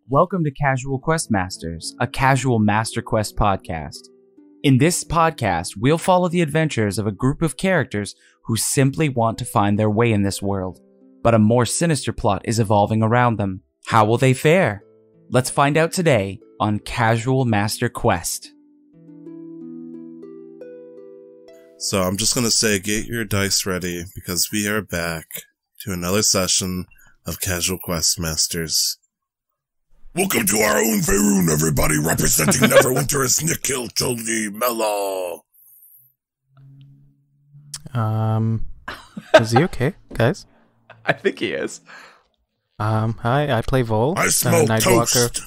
Welcome to Casual Quest Masters, a casual Master Quest podcast. In this podcast, we'll follow the adventures of a group of characters who simply want to find their way in this world, but a more sinister plot is evolving around them. How will they fare? Let's find out today on Casual Master Quest. So I'm just going to say, get your dice ready, because we are back to another session of Casual Quest Masters. Welcome to our own Faerun, everybody, representing Neverwinter is Nick Kilcholi Mello. Is he okay, guys? I think he is. Hi, I play Vol. I smoke toast.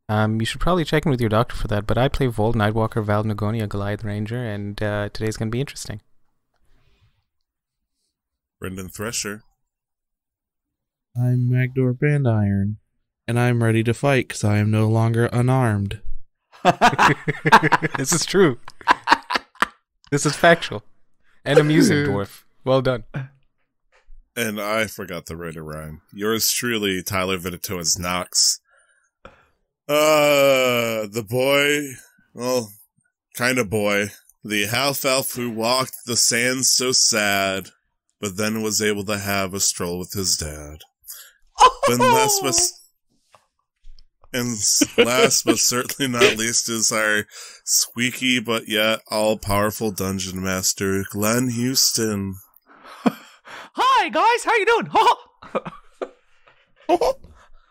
You should probably check in with your doctor for that, but I play Vol, Nightwalker, Val Nagonia, Goliath Ranger, and today's going to be interesting. Brendan Thresher. I'm Magdohr Bandiron, and I'm ready to fight because I am no longer unarmed. This is true. This is factual. And amusing, Dwarf. Well done. And I forgot to write a rhyme. Yours truly, Tyler Vitito as Nox. The boy, well, kind of boy, the half-elf who walked the sands so sad, but then was able to have a stroll with his dad. And last but certainly not least is our squeaky but yet all-powerful dungeon master, Glenn Houston. Hi, guys. How you doing?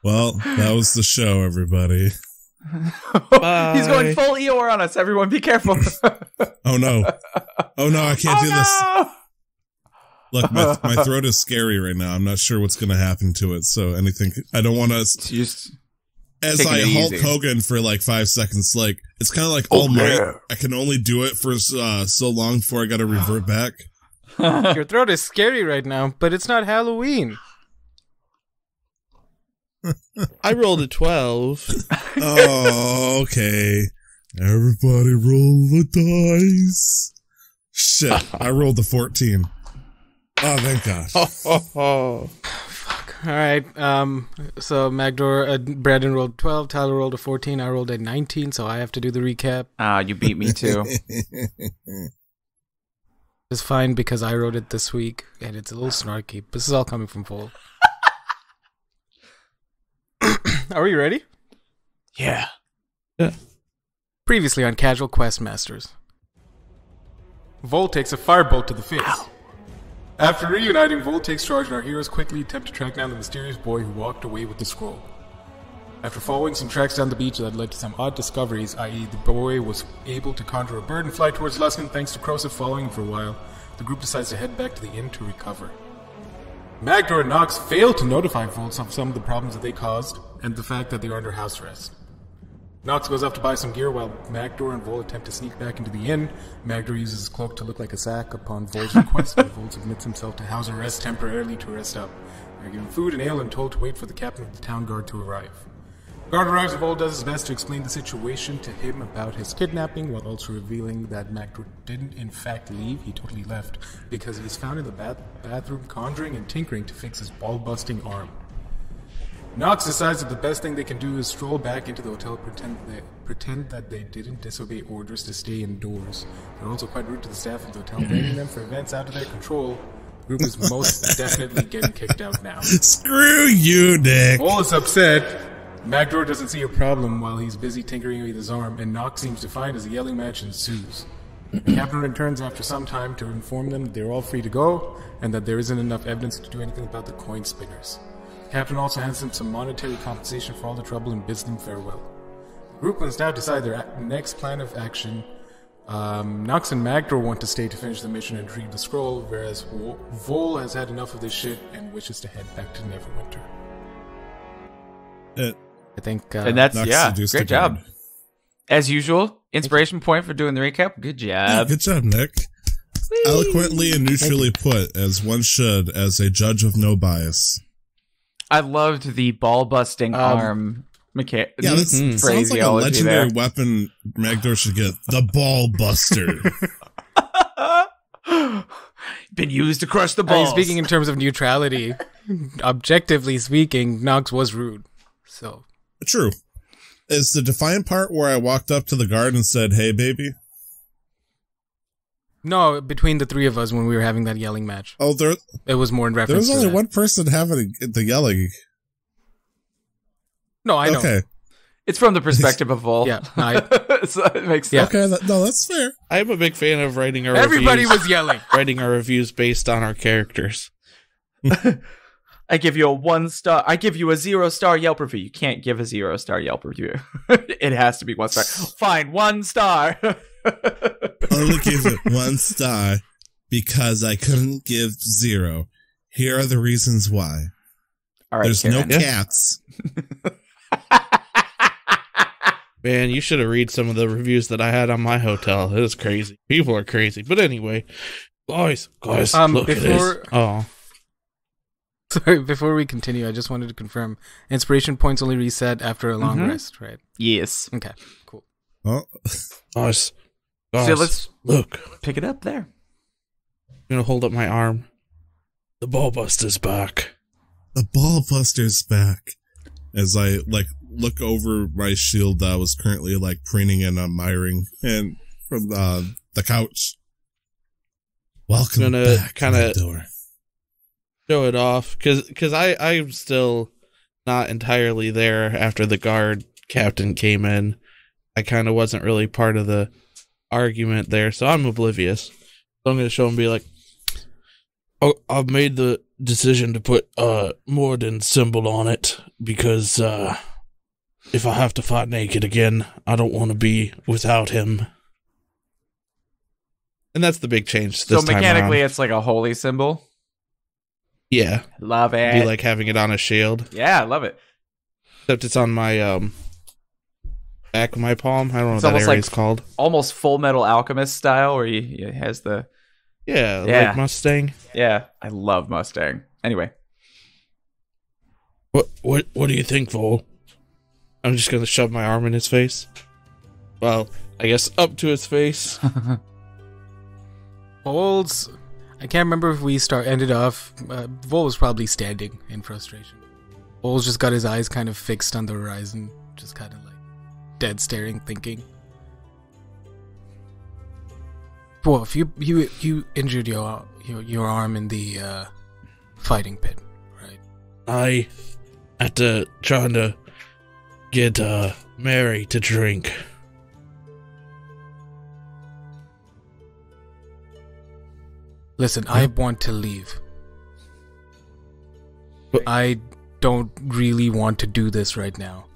Well, that was the show, everybody. Bye. He's going full Eeyore on us. Everyone, be careful. Oh, no. Oh, no, I can't do this. Look, my throat is scary right now. I'm not sure what's going to happen to it, so anything... I don't want to... Just as I Hulk Hogan for like 5 seconds, like, it's kind of like All Might. I can only do it for so long before I got to revert back. Your throat is scary right now, but it's not Halloween. I rolled a 12. Oh, okay. Everybody roll the dice. Shit, I rolled a 14. Oh, thank God. Fuck. All right. So Magdohr, Brandon rolled 12, Tyler rolled a 14, I rolled a 19, so I have to do the recap. You beat me too. It's fine because I wrote it this week, and it's a little snarky. This is all coming from Vol. Are we ready? Yeah. Previously on Casual Quest Masters. Vol takes a firebolt to the face. Ow. After reuniting, Vol takes charge and our heroes quickly attempt to track down the mysterious boy who walked away with the scroll. After following some tracks down the beach that led to some odd discoveries, i.e. the boy was able to conjure a bird and fly towards Luskan thanks to Crowsif following him for a while, the group decides to head back to the inn to recover. Magdohr and Nox fail to notify Vol of some of the problems that they caused, and the fact that they are under house arrest. Nox goes off to buy some gear while Magdohr and Vol attempt to sneak back into the inn. Magdohr uses his cloak to look like a sack upon Vol's request, and Vol submits himself to house arrest temporarily to rest up. They are given food and ale and told to wait for the captain of the town guard to arrive. The guard arrives and Vol does his best to explain the situation to him about his kidnapping, while also revealing that Magdohr didn't in fact leave, he totally left, because he was found in the bathroom conjuring and tinkering to fix his ball-busting arm. Nox decides that the best thing they can do is stroll back into the hotel, pretend that they didn't disobey orders to stay indoors. They're also quite rude to the staff of the hotel, blaming them for events out of their control. The group is most definitely getting kicked out now. Screw you, Nick. Vol is upset. Magdohr doesn't see a problem while he's busy tinkering with his arm, and Nox seems to find as a yelling match ensues. The captain returns after some time to inform them that they're all free to go, and that there isn't enough evidence to do anything about the coin spinners. The captain also hands them some monetary compensation for all the trouble and bids them farewell. The group must now decide their next plan of action. Nox and Magdohr want to stay to finish the mission and retrieve the scroll, whereas Vol has had enough of this shit and wishes to head back to Neverwinter. I think, and that's, Nox yeah, great job. As usual, inspiration point for doing the recap. Good job. Yeah, good job, Nick. Whee! Eloquently and neutrally put, as one should, as a judge of no bias. I loved the ball-busting arm yeah, that sounds like a legendary weapon Magdohr should get. The Ball Buster. Been used to crush the balls. Speaking in terms of neutrality, objectively speaking, Nox was rude. So True. Is the defiant part where I walked up to the guard and said, "Hey, baby"? no, between the three of us when we were having that yelling match, Oh, it was more in there reference. was only to that. one person having the yelling. No, I know. Okay. It's from the perspective of Vol. Yeah, So it makes sense. Okay. That's fair. I'm a big fan of writing our everybody reviews, was yelling. writing our reviews based on our characters. I give you a 1 star. I give you a 0-star Yelp review. You can't give a 0-star Yelp review. It has to be 1 star. Fine, 1 star. Only give it 1 star because I couldn't give 0. Here are the reasons why. All right, There's Karen. no cats. Man, you should have read some of the reviews that I had on my hotel. It was crazy. People are crazy. But anyway, guys, look at this. Oh. Sorry, before we continue, I just wanted to confirm inspiration points only reset after a long rest, right? Yes. Okay, cool. Oh, Guys, So let's look. pick it up there. I'm going to hold up my arm. The ballbuster's back. the ball buster's back. As I look over my shield that I was currently preening and admiring and from the couch. Welcome back, Magdohr. Show it off, because I'm still not entirely there after the guard captain came in. I kind of wasn't really part of the argument there, so I'm oblivious. So I'm going to show him and be like, oh, I've made the decision to put Morden symbol on it, because if I have to fight naked again, I don't want to be without him. And that's the big change this So time mechanically, around. it's like a holy symbol. Yeah. Love it. Be like having it on a shield. Yeah, I love it. Except it's on my back of my palm. I don't know It's what that almost area is called. Almost Full Metal Alchemist style, where he has the... Yeah, Yeah. like Mustang. Yeah, I love Mustang. Anyway. What do you think, Vol? I'm just gonna shove my arm in his face. Well, I guess up to his face. Vol's... I can't remember if we ended off... Vol was probably standing in frustration. Vol's just got his eyes kind of fixed on the horizon, just kind of dead staring, thinking. Dwarf, you injured your arm in the fighting pit, right? I had to trying to get Mary to drink. Listen, I want to leave. I don't really want to do this right now.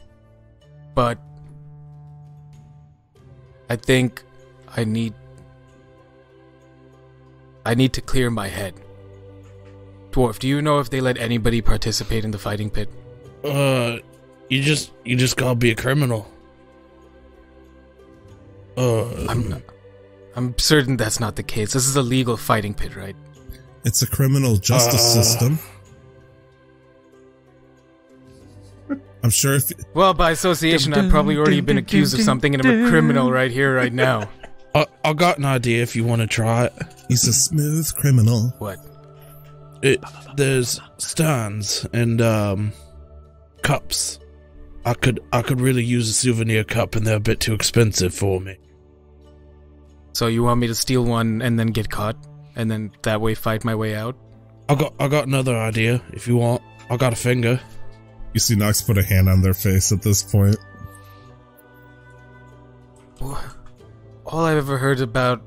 But I think I need to clear my head. Dwarf, do you know if they let anybody participate in the fighting pit? You just gotta be a criminal. I'm certain that's not the case. This is a legal fighting pit, right? It's a criminal justice system. I'm sure if... Well, by association, I've probably already been accused of something and I'm a criminal right here, right now. I got an idea if you want to try it. He's a smooth criminal. What? There's stands and cups. I could really use a souvenir cup, and they're a bit too expensive for me. So you want me to steal one and then get caught, and then that way fight my way out? I got another idea. If you want, I got a finger. You see Nox put a hand on their face at this point. All I've ever heard about...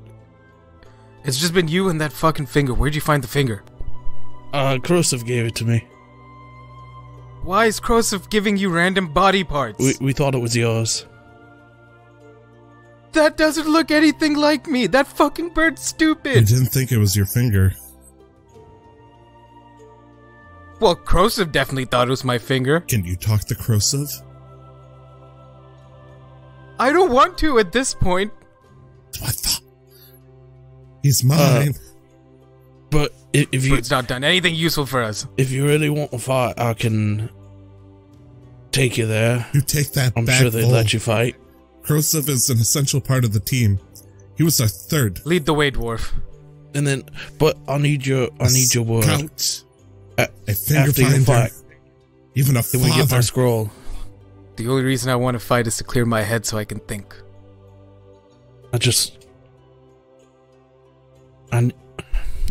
It's just been you and that fucking finger. Where'd you find the finger? Krosov gave it to me. Why is Krosov giving you random body parts? We thought it was yours. That doesn't look anything like me. That fucking bird's You stupid. didn't think it was your finger. Well, Krosov definitely thought it was my finger. Can you talk to Krosov? I don't want to at this point. What the? He's mine. But if you It's not done anything useful for us. if you really want to fight, I can take you there. You take that I'm back, sure they'd Vol. let you fight. Krosov is an essential part of the team. He was our third. Lead the way, Dwarf. And then, but I need your word. Scout. A finger After you finder. fight, Even a can we get my father. scroll? The only reason I want to fight is to clear my head so I can think.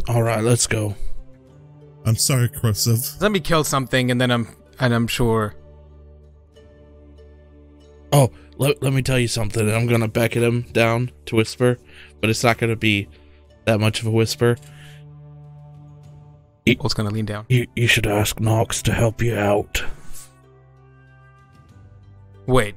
Alright, let's go. I'm sorry, Corrosive. Let me kill something and then I'm sure. Oh, let me tell you something. I'm gonna beckon him down to whisper, but it's not gonna be that much of a whisper. Volt's gonna lean down. You should ask Nox to help you out. Wait.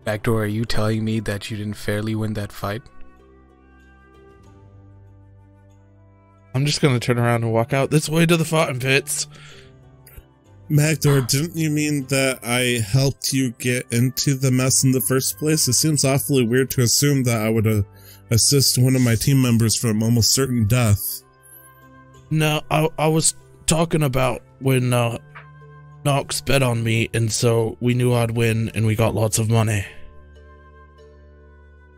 Magdohr, are you telling me that you didn't fairly win that fight? I'm just gonna turn around and walk out this way to the fighting pits. Magdohr, didn't you mean that I helped you get into the mess in the first place? It seems awfully weird to assume that I would assist one of my team members from almost certain death. No, I was talking about when Nox bet on me, and so we knew I'd win, and we got lots of money.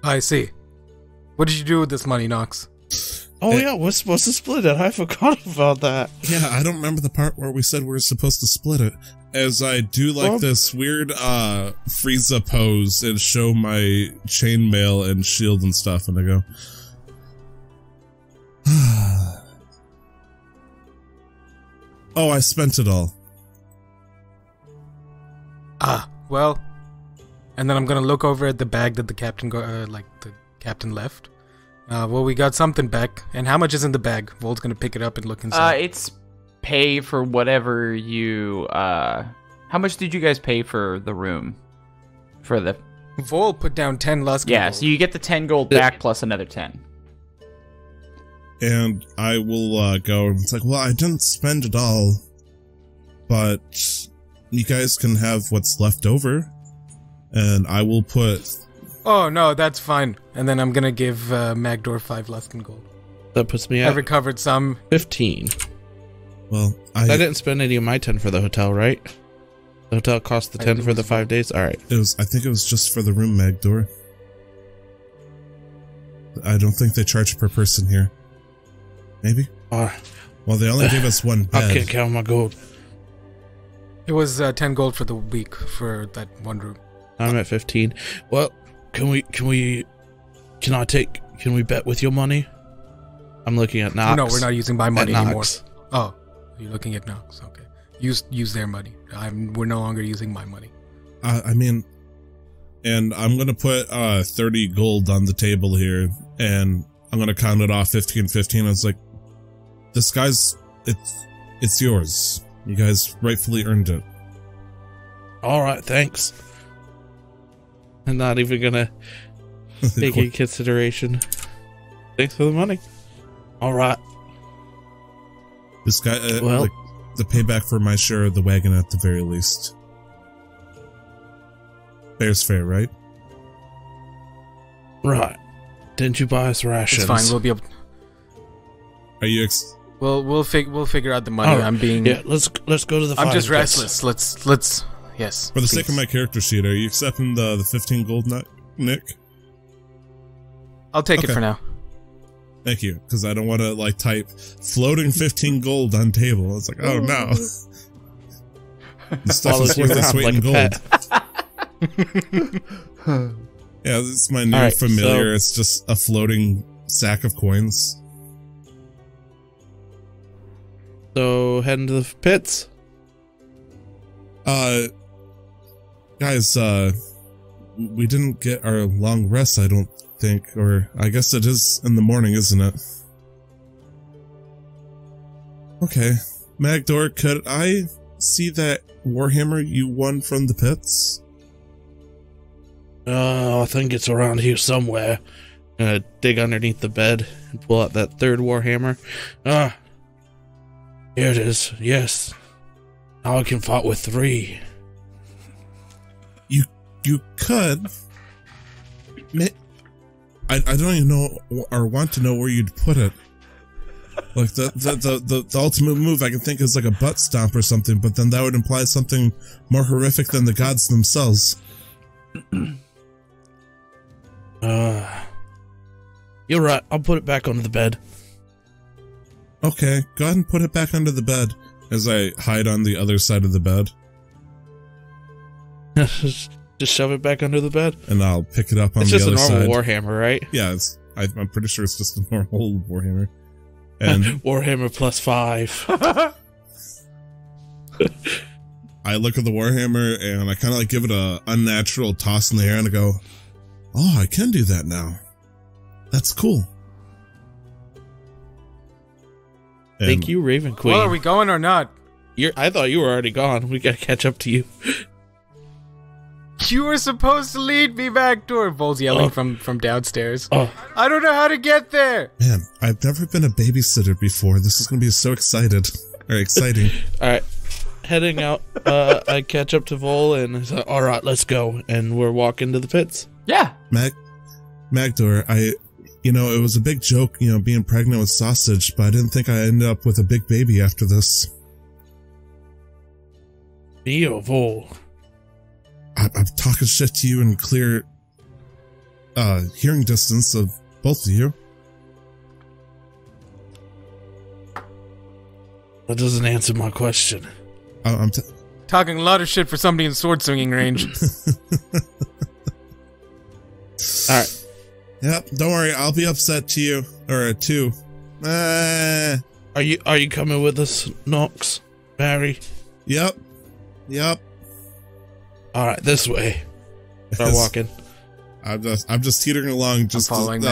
I see. What did you do with this money, Nox? Oh yeah, we're supposed to split it. I forgot about that. Yeah, I don't remember the part where we said we were supposed to split it. As I do like this weird Frieza pose and show my chainmail and shield and stuff, and I go, oh, I spent it all. Well, and then I'm gonna look over at the bag that the captain left. Well, we got something back. And how much is in the bag? Volt's gonna pick it up and look inside. It's pay for whatever you, how much did you guys pay for the room? For the... Volt put down 10 Lusk. Yeah, so you get the 10 gold back plus another 10. And I will go, and it's like, well, I didn't spend it all, but you guys can have what's left over, and I will put... Oh, no, that's fine. And then I'm gonna give Magdohr 5 Lusk gold. That puts me I at recovered some. 15. Well, I didn't spend any of my 10 for the hotel, right? The hotel cost the 10 for the 5 days? Alright. I think it was just for the room, Magdohr. I don't think they charge per person here. Maybe? Well, they only gave us one bed. I can't count my gold. It was 10 gold for the week for that one room. I'm at 15. Well, can we bet with your money? I'm looking at Nox. No, we're not using my money anymore. Nox. Oh, you're looking at Nox. Okay. Use their money. We're no longer using my money. I mean, and I'm gonna put 30 gold on the table here, and I'm gonna count it off 15. I was like, this guy's, it's yours. You guys rightfully earned it. Alright, thanks. I'm not even gonna take in consideration. Thanks for the money. Alright. This guy, well, like, the payback for my share of the wagon at the very least. Fair's fair, right? Right. Didn't you buy us rations? It's fine. We'll be able. Are you We'll figure out the money. Right. I'm being. Yeah, let's go to the. I'm just pits. restless. Let's. Yes. For the sake of my character sheet, are you accepting the 15 gold, Nick? I'll take it for now. Thank you, because I don't want to like type floating 15 gold on table. It's like, oh no, the stuff is worth its weight in gold. Yeah, it's my new familiar. It's just a floating sack of coins. So heading to the pits. Guys, we didn't get our long rest, I don't think, or I guess it is in the morning, isn't it? Okay. Magdohr, could I see that Warhammer you won from the pits? I think it's around here somewhere. Dig underneath the bed and pull out that third Warhammer. Here it is. Yes. Now I can fight with 3. You could. I don't even know or want to know where you'd put it. Like the ultimate move I can think is like a butt stomp or something, but then that would imply something more horrific than the gods themselves. You're right. I'll put it back onto the bed. Okay, go ahead and put it back under the bed as I hide on the other side of the bed. Just shove it back under the bed? And I'll pick it up on the other side. It's just a normal Warhammer, right? Yeah, I'm pretty sure it's just a normal Warhammer. And Warhammer +5. I look at the Warhammer and I kind of like give it a unnatural toss in the air and I go, oh, I can do that now. That's cool. And thank you, Raven Queen. Well, are we going or not? I thought you were already gone. We gotta catch up to you. You were supposed to lead me, Magdohr. Vol's yelling from downstairs. Oh. I don't know how to get there. Man, I've never been a babysitter before. This is going to be so exciting. All right. Heading out, I catch up to Vol and I say, all right, let's go. And we're walking to the pits. Yeah. Magdohr, it was a big joke, being pregnant with sausage, but I didn't think I'd end up with a big baby after this. Neo Vol. I'm talking shit to you in clear hearing distance of both of you. That doesn't answer my question. I'm talking a lot of shit for somebody in sword swinging range. Alright. Yep, don't worry, I'll be upset to you. Or too. Are you coming with us, Nox? Barry? Yep. Alright, this way. Start walking. I'm just teetering along. Just following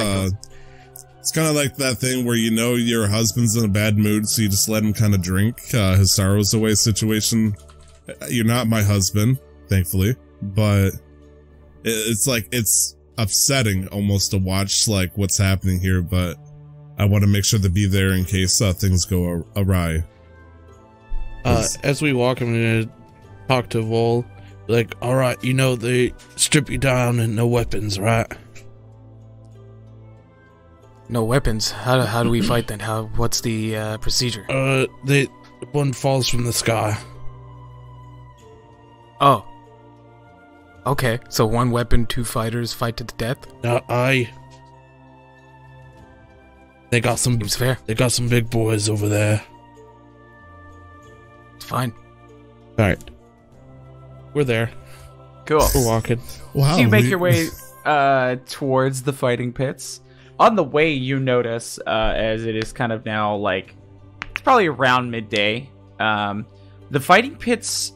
it's kind of like that thing where your husband's in a bad mood, so you just let him kind of drink his sorrows away situation. You're not my husband, thankfully, but it's upsetting almost to watch like what's happening here. But I want to make sure to be there in case things go awry. As we walk, I'm gonna talk to Vol. Like, all right, they strip you down and no weapons, right? No weapons. How do we fight then? What's the procedure? One falls from the sky. Oh. Okay, so one weapon, two fighters fight to the death. They got some. Seems fair. They got some big boys over there. It's fine. All right. We're there. Cool. We're walking. Wow. So you make your way towards the fighting pits. On the way, you notice, as it is kind of now like, it's probably around midday, the fighting pits,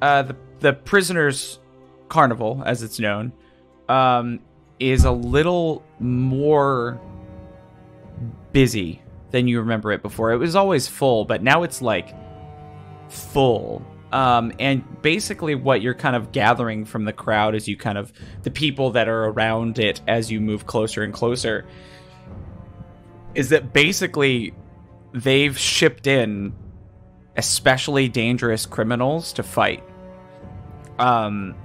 the prisoners' carnival, as it's known, is a little more busy than you remember it before. It was always full, but now it's like full. And basically what you're kind of gathering from the crowd as you kind of, the people that are around it as you move closer and closer, is that basically they've shipped in especially dangerous criminals to fight. And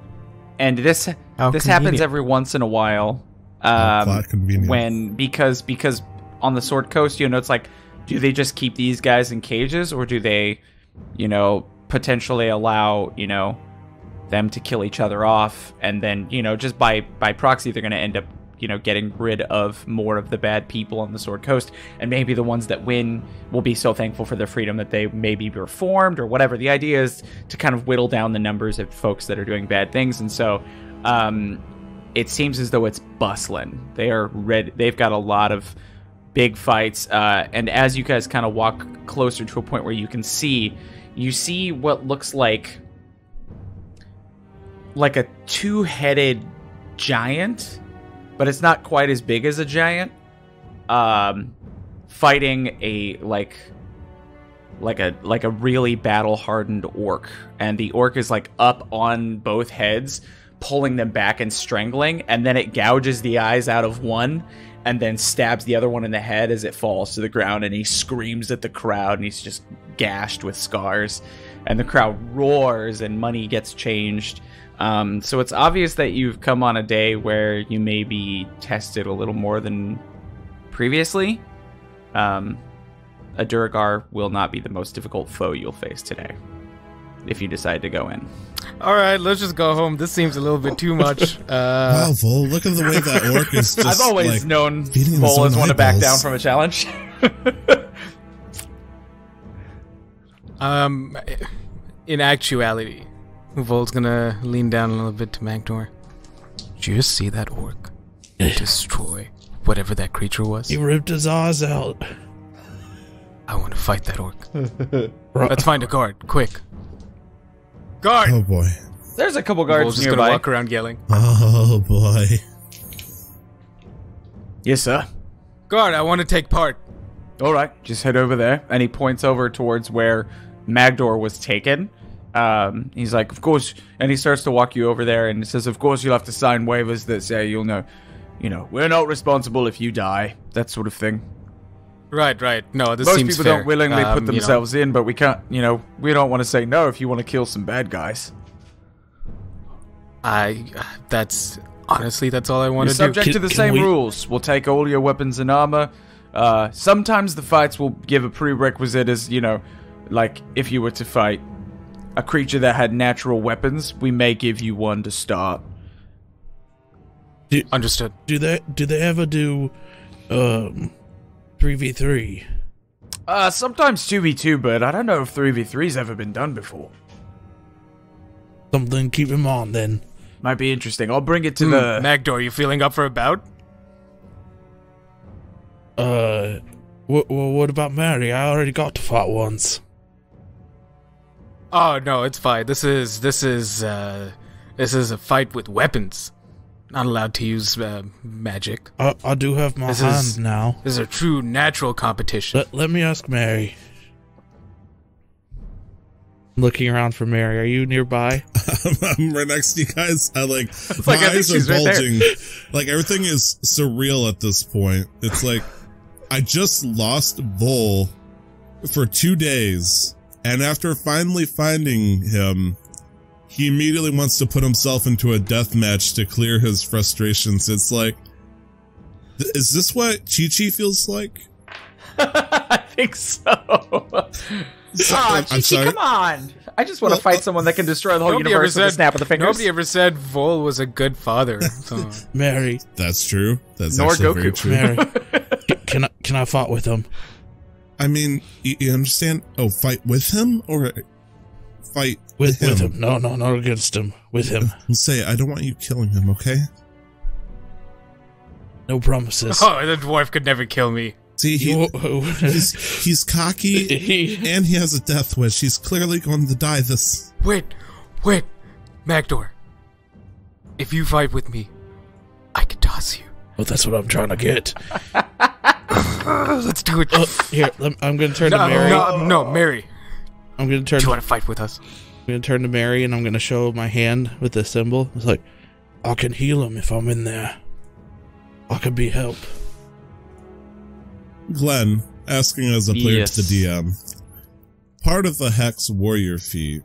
this happens every once in a while. Because on the Sword Coast, it's like, do they just keep these guys in cages, or do they, potentially allow, them to kill each other off, and then, just by proxy, they're going to end up, getting rid of more of the bad people on the Sword Coast, and maybe the ones that win will be so thankful for their freedom that they may be reformed or whatever. The idea is to kind of whittle down the numbers of folks that are doing bad things, and so it seems as though it's bustling. They are ready. They've got a lot of big fights, and as you guys kind of walk closer to a point where you see what looks like a two-headed giant, but it's not quite as big as a giant, fighting a really battle-hardened orc. And the orc is like up on both heads, pulling them back and strangling, and then it gouges the eyes out of one and then stabs the other one in the head as it falls to the ground, and he screams at the crowd, and he's just gashed with scars, and the crowd roars and money gets changed. So it's obvious that you've come on a day where you may be tested a little more than previously. A Duragar will not be the most difficult foe you'll face today, if you decide to go in. All right, let's just go home. This seems a little bit too much. Wow, Vol, look at the way that orc is just, I've always known Vol is one to back down from a challenge. In actuality, Volt's gonna lean down a little bit to Magdohr. Did you just see that orc destroy whatever that creature was? He ripped his eyes out. I want to fight that orc. Let's find a guard, quick. Guard! Oh boy. There's a couple guards Volt's just nearby. gonna walk around yelling. Oh boy. Yes, sir. Guard, I want to take part. All right, just head over there. And he points over towards where Magdohr was taken. He's like, of course, and he starts to walk you over there and says, of course, you'll have to sign waivers that say you'll know, we're not responsible if you die, that sort of thing. Right. No, this Most seems people fair. don't willingly put themselves in, but we can't, we don't want to say no if you want to kill some bad guys. That's all I want You're to do. subject to the same rules. We'll take all your weapons and armor. Sometimes the fights will give a prerequisite as, like if you were to fight a creature that had natural weapons, we may give you one to start. Understood. Do they ever do 3v3? Sometimes 2v2, but I don't know if 3v3's ever been done before. Something to keep him on then. Might be interesting. I'll bring it to the... Magdohr, you feeling up for a bout? What about Mary? I already got to fight once. Oh no, it's fine. This is a fight with weapons. Not allowed to use magic. I do have my hand now. This is a true natural competition. Let me ask Mary. Looking around for Mary. Are you nearby? I'm right next to you guys. My like, eyes are bulging. Like, everything is surreal at this point. It's like, I just lost Vol for 2 days, and after finally finding him, he immediately wants to put himself into a death match to clear his frustrations. It's like, is this what Chi-Chi feels like? I think so. Chi-Chi, come on. I just want to fight someone that can destroy the whole universe with a snap of the fingers. Nobody ever said Vol was a good father. So. Mary. That's true. That's Nor actually Goku. very true. Mary, can I fight with him? I mean, you understand? Oh, fight with him or fight with him? With him. No, not against him. With him. Say, I don't want you killing him, okay? No promises. Oh, the dwarf could never kill me. See, he's cocky and he has a death wish. He's clearly going to die this. Wait, Magdohr. If you fight with me, I can toss you. Well, that's what I'm trying to get. Let's do it. Here, I'm going to turn to Mary. No, Mary. I'm going to turn. Do you want to fight with us? I'm going to turn to Mary and I'm going to show my hand with the symbol. It's like, I can heal him if I'm in there. I can be help. Glenn, asking as a player to the DM, part of the Hex Warrior feat,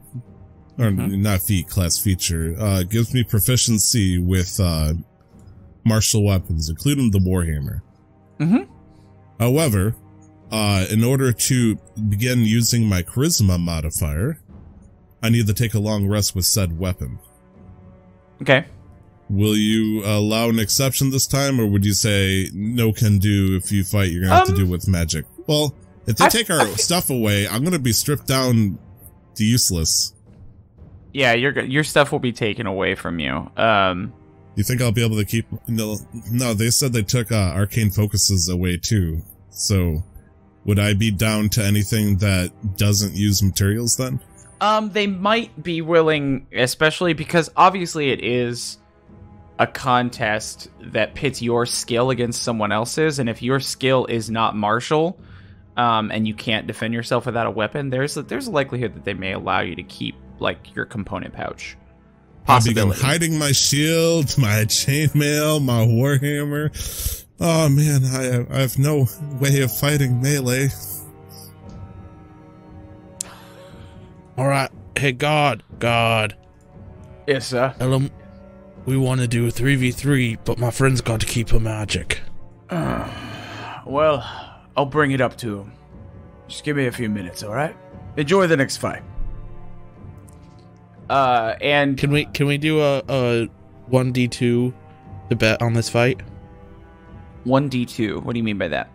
or not feat, class feature, gives me proficiency with martial weapons, including the Warhammer. However, in order to begin using my Charisma modifier, I need to take a long rest with said weapon. Okay. Will you allow an exception this time, or would you say no can do if you fight you're gonna have to do with magic? Well, if they take our stuff away, I'm gonna be stripped down to useless. Yeah, your stuff will be taken away from you. You think I'll be able to keep... No, they said they took arcane focuses away too. So, would I be down to anything that doesn't use materials then? They might be willing, especially because obviously it is a contest that pits your skill against someone else's, and if your skill is not martial, and you can't defend yourself without a weapon, there's a likelihood that they may allow you to keep, like, your component pouch. I'll begin hiding my shield, my chainmail, my warhammer. Oh man, I have no way of fighting melee. Alright, hey God. Yes, sir. Tell him we want to do a 3v3, but my friend's got to keep her magic. Well, I'll bring it up to him. Just give me a few minutes, alright? Enjoy the next fight. And can we do a 1d2 to bet on this fight? 1d2. What do you mean by that?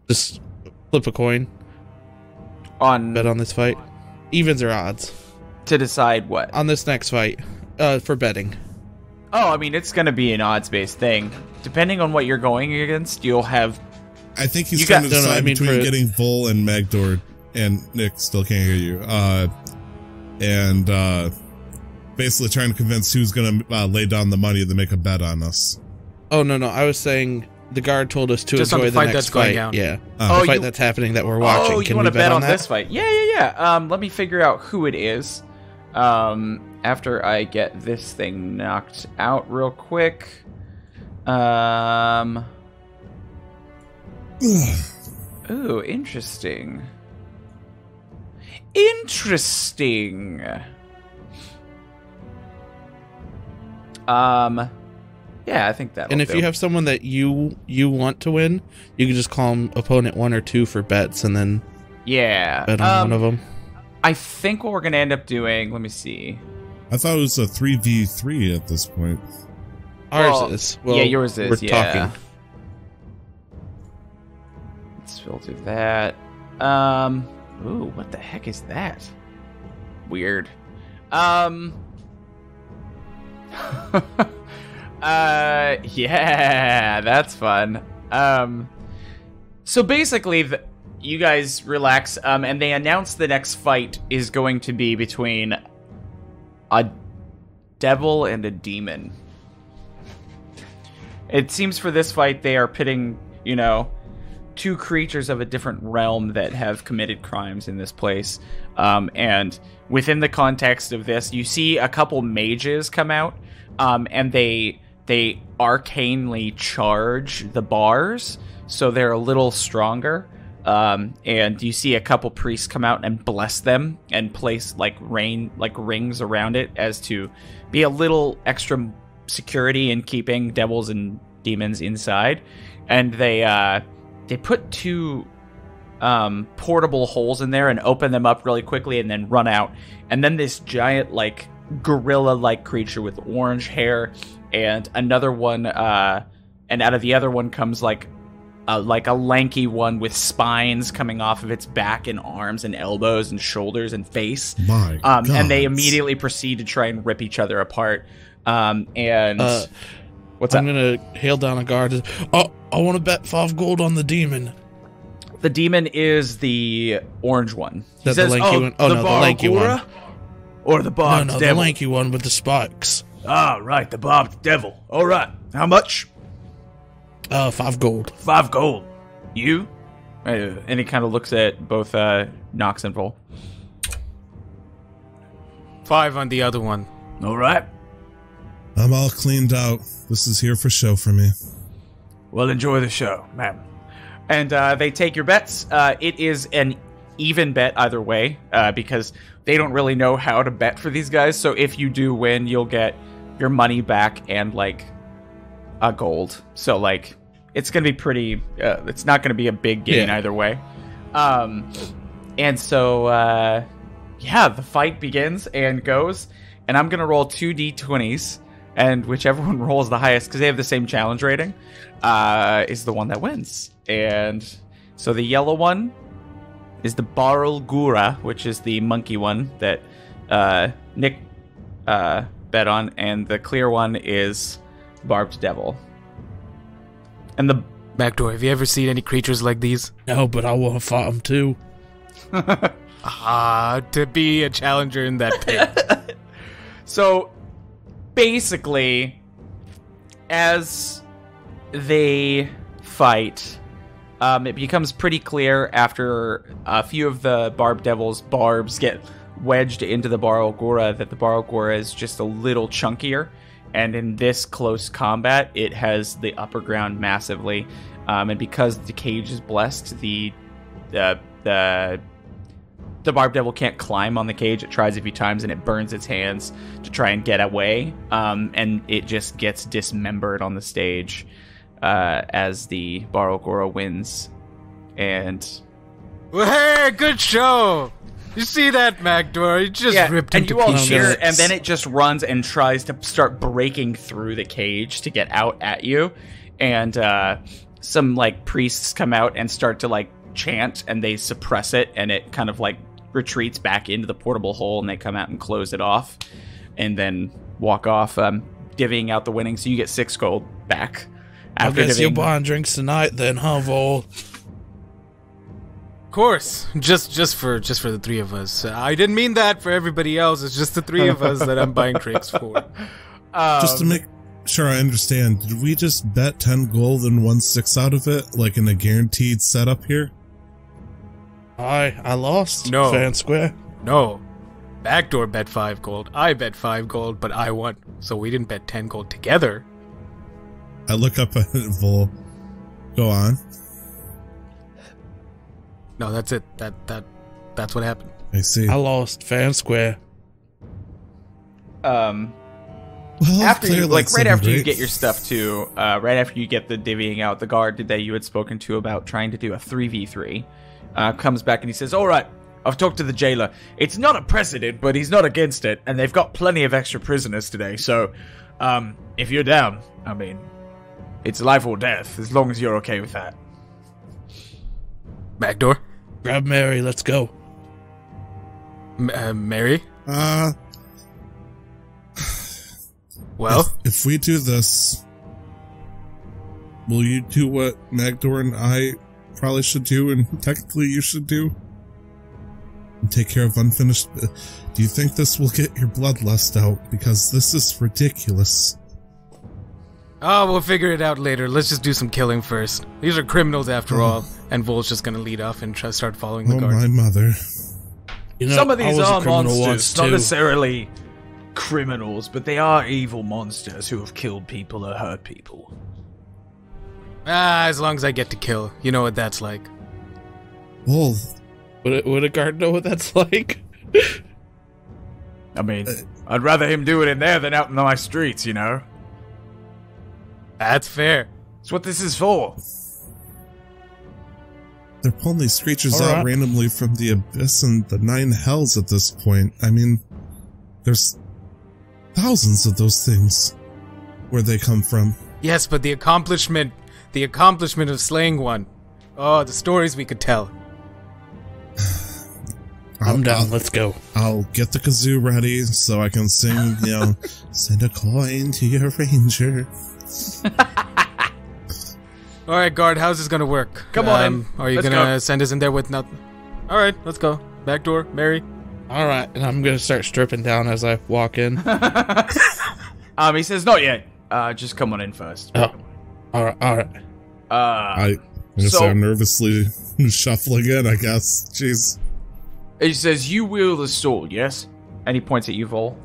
Just flip a coin. Bet on this fight. Evens or odds? To decide what? On this next fight. For betting. Oh, I mean, it's going to be an odds-based thing. Depending on what you're going against, you'll have... I think he's trying to decide between getting Vol and Magdohr, and Nick still can't hear you, and basically trying to convince who's going to lay down the money to make a bet on us. Oh, no, I was saying the guard told us to enjoy the next fight. Yeah. The fight that's happening that we're watching. Oh, you want to bet on this fight? Yeah. Let me figure out who it is. After I get this thing knocked out real quick. Ooh, interesting. Interesting. Yeah, I think that. And if you have someone that you want to win, you can just call them opponent 1 or 2 for bets, and then bet on one of them. I think what we're gonna end up doing. Let me see. I thought it was a 3v3 at this point. Ours is. Well, yeah, yours is. We're talking. Let's filter that. Ooh, what the heck is that? Weird. Yeah, that's fun. So basically, you guys relax, and they announce the next fight is going to be between a devil and a demon. It seems for this fight, they are pitting, two creatures of a different realm that have committed crimes in this place. And within the context of this, you see a couple mages come out, and they arcanely charge the bars, so they're a little stronger. And you see a couple priests come out and bless them and place rings around it as to be a little extra security in keeping devils and demons inside. And they put 2 portable holes in there and open them up really quickly and then run out. And then this giant gorilla-like creature with orange hair and another one, and out of the other one comes like a lanky one with spines coming off of its back and arms and elbows and shoulders and face. My God. And they immediately proceed to try and rip each other apart. What's that? I'm gonna hail down a guard. I want to bet 5 gold on the demon. The demon is the orange one. That's the lanky one. Oh, no, the lanky one. Or the barbed devil. devil. The lanky one with the spikes. Ah, right, the barbed devil. All right. How much? 5 gold. 5 gold. You? And he kind of looks at both Nox and Vol. 5 on the other one. All right. I'm all cleaned out. This is here for show for me. Well, enjoy the show, ma'am. And they take your bets. It is an even bet either way, because they don't really know how to bet for these guys. So if you do win, you'll get your money back and a gold. So it's gonna be pretty. It's not gonna be a big gain either way. And so the fight begins and goes. And I'm gonna roll 2 d20s, and whichever one rolls the highest, because they have the same challenge rating, is the one that wins. And so the yellow one is the Barlgura, which is the monkey one that Nick bet on, and the clear one is Barbed Devil. And the Magdohr, have you ever seen any creatures like these? No, but I want to fight them too. To be a challenger in that pit. So basically, as they fight, it becomes pretty clear after a few of the Barbed Devil's barbs get wedged into the Barlgura that the Barlgura is just a little chunkier, and in this close combat, it has the upper ground massively. And because the cage is blessed, the Barbed Devil can't climb on the cage. It tries a few times and it burns its hands to try and get away, and it just gets dismembered on the stage as the Barlgura wins. And well, hey, good show. You see that, Magdohr? He just ripped into pieces. And you all pieces. cheer, and then it just runs and tries to start breaking through the cage to get out at you. And some priests come out and start to chant and they suppress it, and it kind of like retreats back into the portable hole, and they come out and close it off, and then walk off, divvying out the winnings. So you get 6 gold back. I guess you're buying drinks tonight, then, huh, Vol? Of course, just for the 3 of us. I didn't mean that for everybody else. It's just the 3 of us that I'm buying drinks for. Just to make sure I understand, did we just bet 10 gold and 1 6 out of it, like in a guaranteed setup here? I lost. No. Fair and square. No. Magdohr bet 5 gold. I bet 5 gold, but I won. So we didn't bet 10 gold together. I look up at Vol. Go on. No, that's it. That's what happened. I see. I lost fair and square. Well, After you, like right after you great. get your stuff too, right after you get the divvying out, the guard that you had spoken to about trying to do a 3v3 comes back and he says, "All right, I've talked to the jailer. It's not a precedent, but he's not against it, and they've got plenty of extra prisoners today. So, if you're down, I mean, it's life or death, as long as you're okay with that." Magdohr? Grab Mary, let's go. Mary? Well? If we do this, will you do what Magdohr and I probably should do, and technically you should do? And take care of unfinished... Do you think this will get your bloodlust out? Because this is ridiculous. Oh, we'll figure it out later. Let's just do some killing first. These are criminals after all, and Vol's just gonna lead off and start following the guards. Oh, my mother. You know, Some of I these was a are criminal monsters, once, not too. necessarily criminals, but they are evil monsters who have killed people or hurt people. As long as I get to kill. You know what that's like. Well, Would a guard know what that's like? I mean, I'd rather him do it in there than out in my streets, you know? That's fair. That's what this is for. they're pulling these creatures All out right. randomly from the abyss and the 9 hells at this point. I mean, there's thousands of those things. Where they come from. Yes, but the accomplishment of slaying one. Oh, the stories we could tell. I'm down. Let's go. I'll get the kazoo ready so I can sing, send a coin to your ranger. Alright, guard, how's this gonna work? Come on, Are you let's gonna go. send us in there with nothing? Alright, let's go. Backdoor, Mary. All right, and I'm gonna start stripping down as I walk in. He says, not yet. Just come on in first. Oh, all right. I'm gonna So- say I'm nervously shuffling in, I guess. Jeez. He says, you wield the sword, yes? And he points at you, Vol.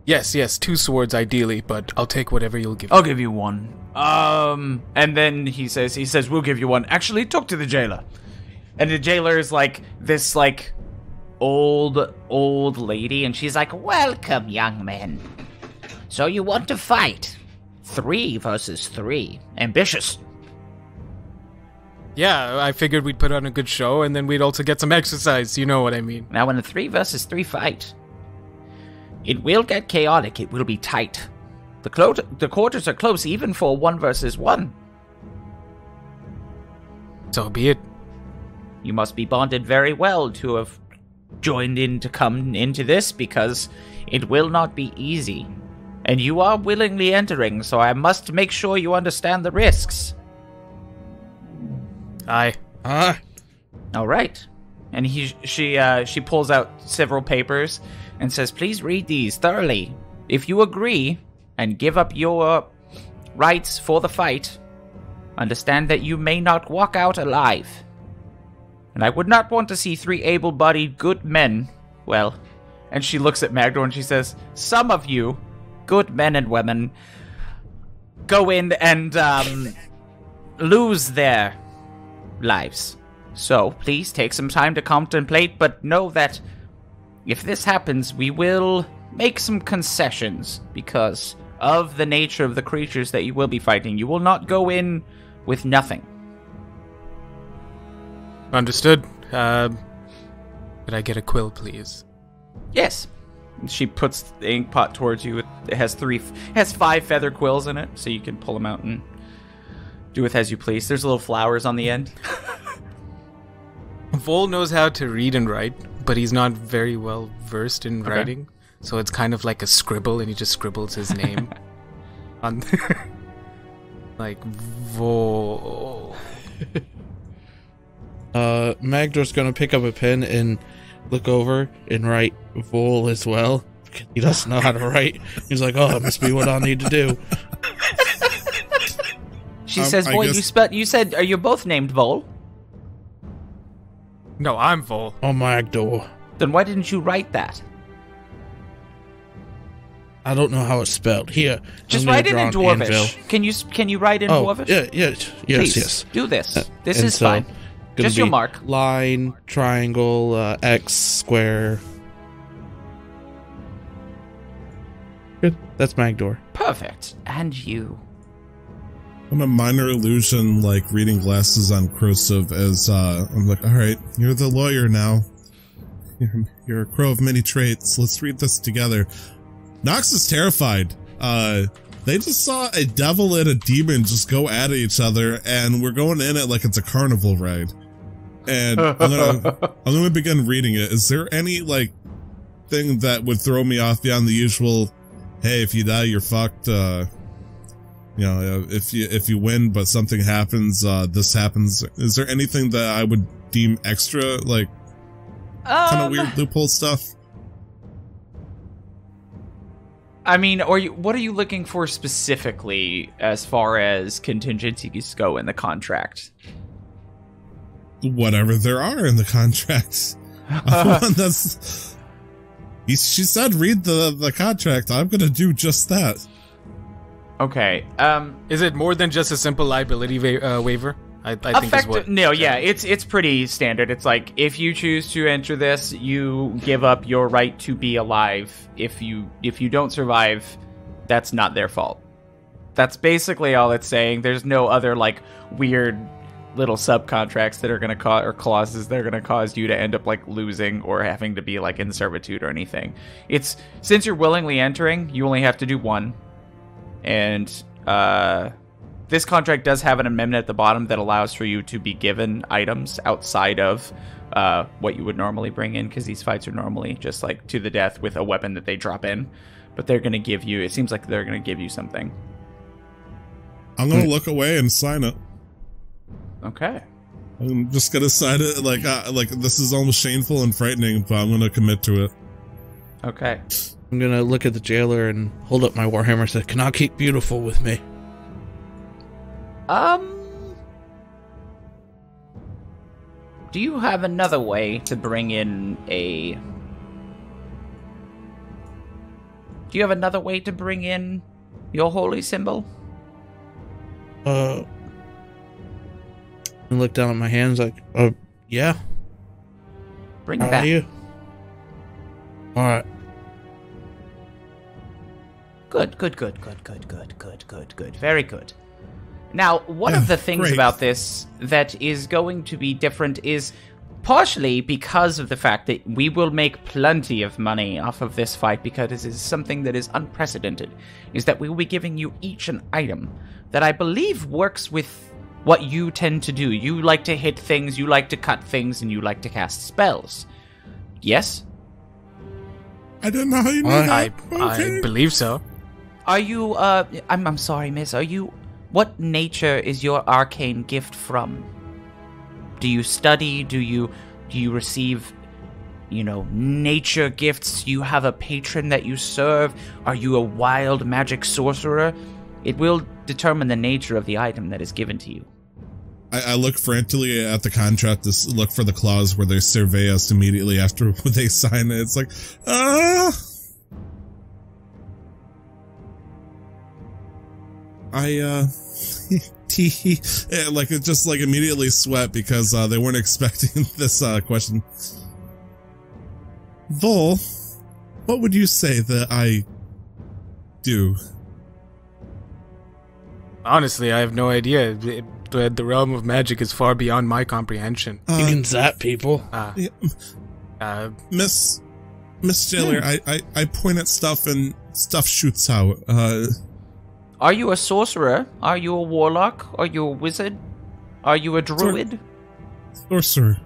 Yes, 2 swords ideally, but I'll take whatever you'll give me. I'll give you one. And then he says, we'll give you one. Actually, talk to the jailer. And the jailer is like this, like, old lady, and she's like, Welcome, young men. So you want to fight? 3 versus 3. Ambitious. Yeah, I figured we'd put on a good show, and then we'd also get some exercise, you know what I mean. Now in a 3 versus 3 fight, it will get chaotic, it will be tight. The quarters are close even for 1 versus 1. So be it. You must be bonded very well to have joined in to come into this, because it will not be easy. And you are willingly entering, so I must make sure you understand the risks. Aye. All right. And she pulls out several papers and says, please read these thoroughly. If you agree and give up your rights for the fight, understand that you may not walk out alive. And I would not want to see 3 able-bodied good men, well, and she looks at Magdohr and she says, some of you, good men and women, go in and lose their lives. So, please take some time to contemplate, but know that if this happens, we will make some concessions because of the nature of the creatures that you will be fighting. You will not go in with nothing. Understood. Could I get a quill, please? Yes. She puts the ink pot towards you. It has 5 feather quills in it, so you can pull them out and Do with as you please. There's little flowers on the end. Vol knows how to read and write, but he's not very well versed in writing. So it's kind of like a scribble, and he just scribbles his name on there. Like, Vol. Magdohr's gonna pick up a pen and look over and write Vol as well. He doesn't know how to write. He's like, oh, that must be what I need to do. She says, boy, you said, are you both named Vol? No, I'm Vol. Oh, Magdohr. Then why didn't you write that? I don't know how it's spelled. Here, just write it in Dwarvish. Can you write in Dwarvish? Yes, Please, yes. do this. This is fine. Just your mark. Line, triangle, X, square. Good. That's Magdohr. Perfect. And you. I'm a minor illusion, like reading glasses on cursive as I'm like, all right, you're the lawyer now. You're a crow of many traits. Let's read this together. Nox is terrified. They just saw a devil and a demon just go at each other, and we're going in it like it's a carnival ride. And I'm gonna begin reading it. Is there any like thing that would throw me off beyond the usual? Hey, if you die, you're fucked. You know, if you win, but something happens, this happens. Is there anything that I would deem extra, like kind of weird loophole stuff? I mean, what are you looking for specifically as far as contingencies go in the contract? Whatever there are in the contracts. She said read the contract. I'm gonna do just that. Okay. Is it more than just a simple liability waiver? I think is what. No, yeah, it's pretty standard. It's like if you choose to enter this, you give up your right to be alive. If you don't survive, that's not their fault. That's basically all it's saying. There's no other like weird little subcontracts that are going to cause or clauses that are going to cause you to end up like losing or having to be like in servitude or anything. It's since you're willingly entering, you only have to do one. And this contract does have an amendment at the bottom that allows for you to be given items outside of what you would normally bring in, because these fights are normally just like to the death with a weapon that they drop in. But they're going to give you, it seems like they're going to give you something. I'm going to look away and sign it. Okay. I'm just going to sign it like this is almost shameful and frightening, but I'm going to commit to it. Okay. I'm going to look at the jailer and hold up my warhammer and say, can I keep beautiful with me? Do you have another way to bring in a... Do you have another way to bring in your holy symbol? I look down at my hands like, yeah. Bring it back. You? All right. Good. Very good. Now, one of the things about this that is going to be different is partially because of the fact that we will make plenty of money off of this fight, because this is something that is unprecedented, is that we will be giving you each an item that I believe works with what you tend to do. You like to hit things, you like to cut things, and you like to cast spells. Yes? I don't know how you know that. I believe so. Are you, I'm sorry, miss, are you... What nature is your arcane gift from? Do you study? Do you receive, nature gifts? Do you have a patron that you serve? Are you a wild magic sorcerer? It will determine the nature of the item that is given to you. I look frantically at the contract to look for the clause where they survey us immediately after they sign it. It's like, like it just like immediately sweat because they weren't expecting this question. Vol, what would you say that I do? Honestly, I have no idea. The realm of magic is far beyond my comprehension. You can zap people. Miss Jailer, I point at stuff and stuff shoots out. Are you a sorcerer? Are you a warlock? Are you a wizard? Are you a druid? Sorcerer.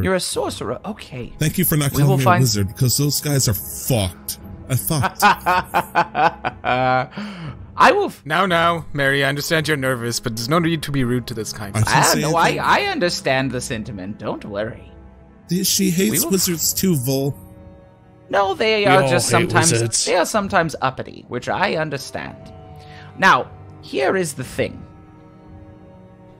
You're a sorcerer. Okay. Thank you for not calling me a wizard, because those guys are fucked. I fucked. I will. Now, Mary, I understand you're nervous, but there's no need to be rude to this kind. I understand the sentiment. Don't worry. She hates wizards too, Vol. No, they are just sometimes uppity, which I understand. Now, here is the thing.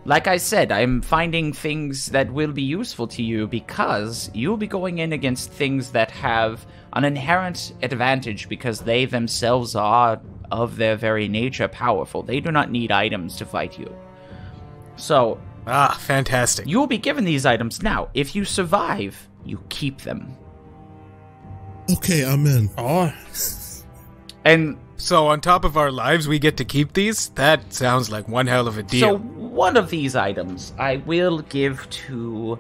Like I said, I'm finding things that will be useful to you because you'll be going in against things that have an inherent advantage because they themselves are, of their very nature, powerful. They do not need items to fight you. So... fantastic. You will be given these items. Now, if you survive, you keep them. Okay, I'm in. Oh. And... So, on top of our lives, we get to keep these? That sounds like one hell of a deal. So, one of these items I will give to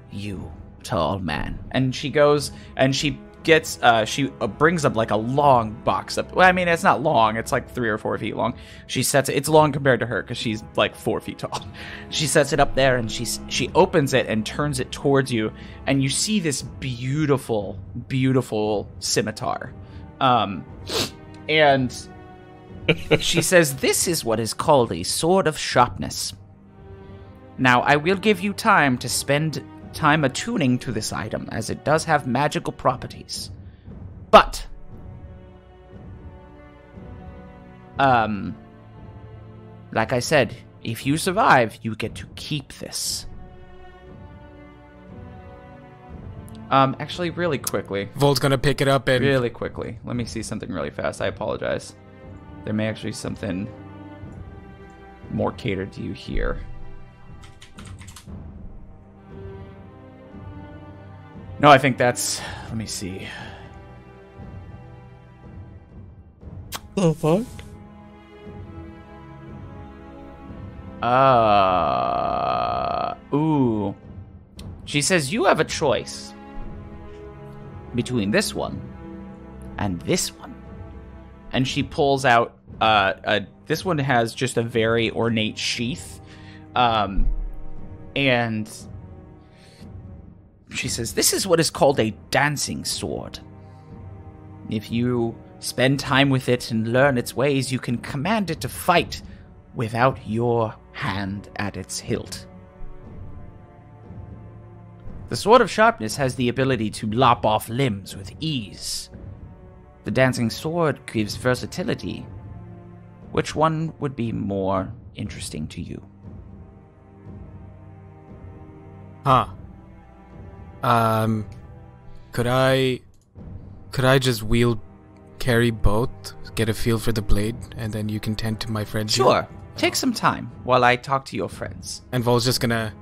you, tall man. And she goes, and she gets, she brings up like a long box up. Well, I mean, it's not long. It's like 3 or 4 feet long. She sets it. It's long compared to her because she's like 4 feet tall. She sets it up there and she opens it and turns it towards you. And you see this beautiful, beautiful scimitar. And she says, this is what is called a sword of sharpness. Now, I will give you time to spend time attuning to this item, as it does have magical properties. But, like I said, if you survive, you get to keep this. Actually, really quickly. Vol's gonna pick it up and... Really quickly. Let me see something really fast. I apologize. There may actually be something more catered to you here. No, I think that's... Let me see. The fuck? Ooh. She says you have a choice between this one and this one. And she pulls out, this one has just a very ornate sheath. And she says, this is what is called a dancing sword. If you spend time with it and learn its ways, you can command it to fight without your hand at its hilt. The Sword of Sharpness has the ability to lop off limbs with ease. The Dancing Sword gives versatility. Which one would be more interesting to you? Huh. Could I just carry both, get a feel for the blade, and then you can tend to my friends? Sure. Here? Take some time while I talk to your friends. And Vol's just gonna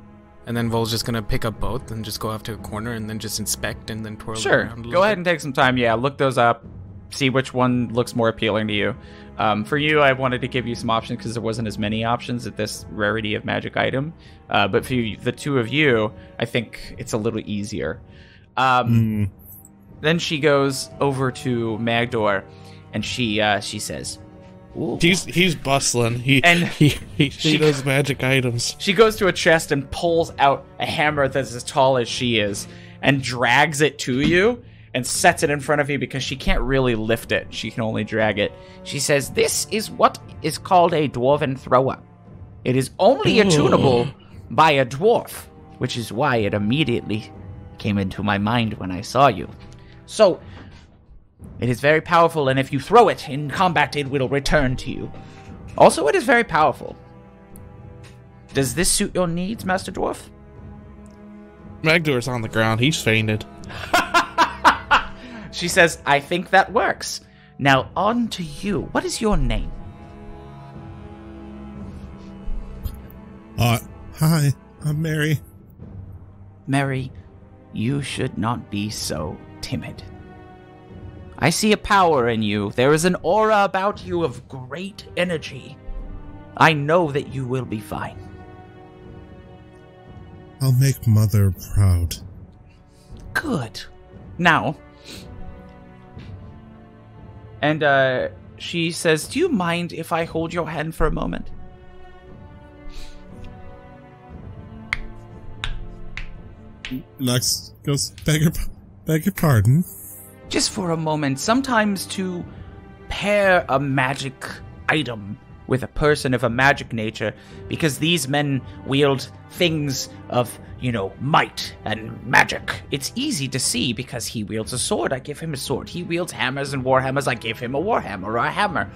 pick up both and just go off to a corner and then just inspect and then twirl sure. around a little Go ahead bit. and take some time. Yeah, look those up. See which one looks more appealing to you. For you, I wanted to give you some options because there wasn't as many options at this rarity of magic item. But for you, the two of you, I think it's a little easier. Then she goes over to Magdohr, and she says, ooh. He's bustling. He does magic items. She goes to a chest and pulls out a hammer that's as tall as she is and drags it to you and sets it in front of you because she can't really lift it. She can only drag it. She says, this is what is called a dwarven thrower. It is only attunable by a dwarf, which is why it immediately came into my mind when I saw you. So, it is very powerful, and if you throw it in combat, it will return to you. Also, it is very powerful. Does this suit your needs, Master Dwarf? Magdohr's on the ground. He's fainted. She says, I think that works. Now, on to you. What is your name? Hi, I'm Mary. Mary, you should not be so timid. I see a power in you. There is an aura about you of great energy. I know that you will be fine. I'll make Mother proud. Good. Now, and she says, "Do you mind if I hold your hand for a moment?" Nox goes, beg your pardon. Just for a moment. Sometimes to pair a magic item with a person of a magic nature, because these men wield things of, might and magic. It's easy to see because he wields a sword, I give him a sword. He wields hammers and warhammers, I give him a warhammer or a hammer.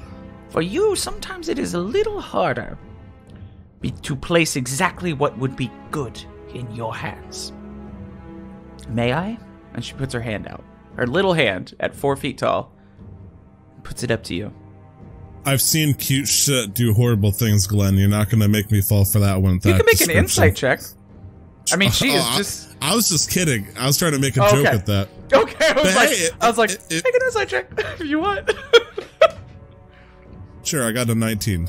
For you, sometimes it is a little harder to place exactly what would be good in your hands. May I? And she puts her hand out. Her little hand, at 4 feet tall, puts it up to you. I've seen cute shit do horrible things, Glenn. You're not going to make me fall for that one. You can make an insight check. I mean, she is just... I was just kidding. I was trying to make a joke at that. Okay, I was like, make an insight check if you want. Sure, I got a 19.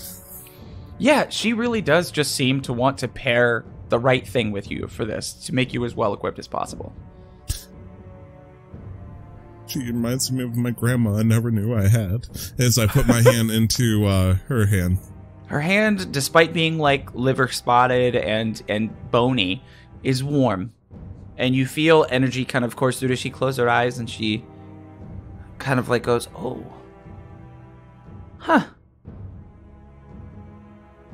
Yeah, she really does just seem to want to pair the right thing with you for this, to make you as well equipped as possible. She reminds me of my grandma I never knew I had, as I put my hand into her hand. Her hand, despite being like liver spotted and bony, is warm. And you feel energy kind of course through as she closes her eyes, and she kind of like goes, "Oh. Huh.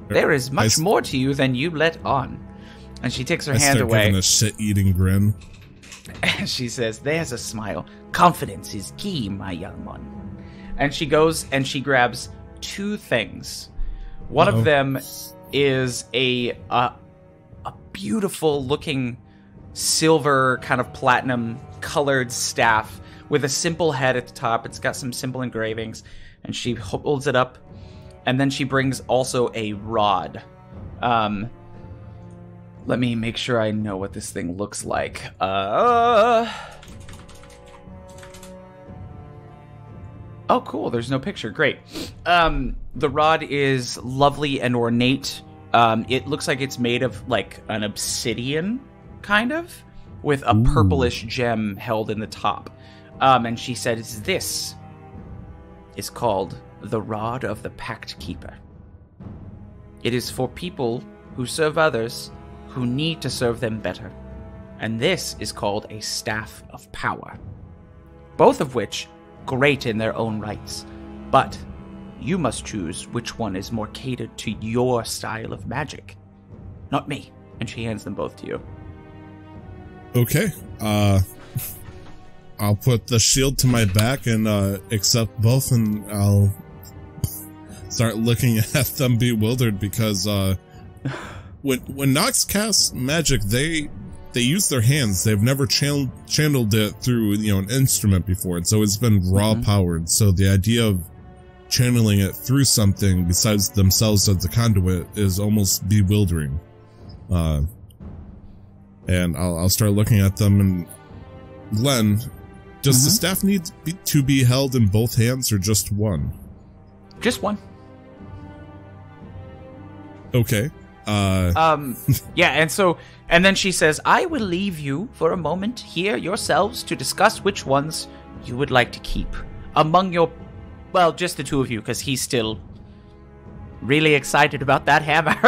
There is much more to you than you let on." And she takes her hand away. Giving a shit-eating grin. And she says, "There's a smile. Confidence is key, my young one." And she goes and she grabs 2 things. One of them is a beautiful looking silver kind of platinum colored staff with a simple head at the top. It's got some simple engravings, and she holds it up. And then she brings also a rod. Let me make sure I know what this thing looks like. Oh, cool. There's no picture. Great. The rod is lovely and ornate. It looks like it's made of like an obsidian, kind of, with a purplish gem held in the top. And she says, "This is called the Rod of the Pact Keeper. It is for people who serve others who need to serve them better. And this is called a Staff of Power. Both of which great in their own rights. But you must choose which one is more catered to your style of magic. Not me." And she hands them both to you. Okay. I'll put the shield to my back and accept both, and I'll start looking at them bewildered, because when Nox casts magic, they use their hands. They've never channeled it through an instrument before. It's always been raw powered. So the idea of channeling it through something besides themselves as the conduit is almost bewildering. And I'll start looking at them. And Glenn, does the staff need to be held in both hands or just one? Just one. Okay. Yeah, and then she says, "I will leave you for a moment here yourselves to discuss which ones you would like to keep. Among your, well, just the 2 of you, because he's still really excited about that hammer."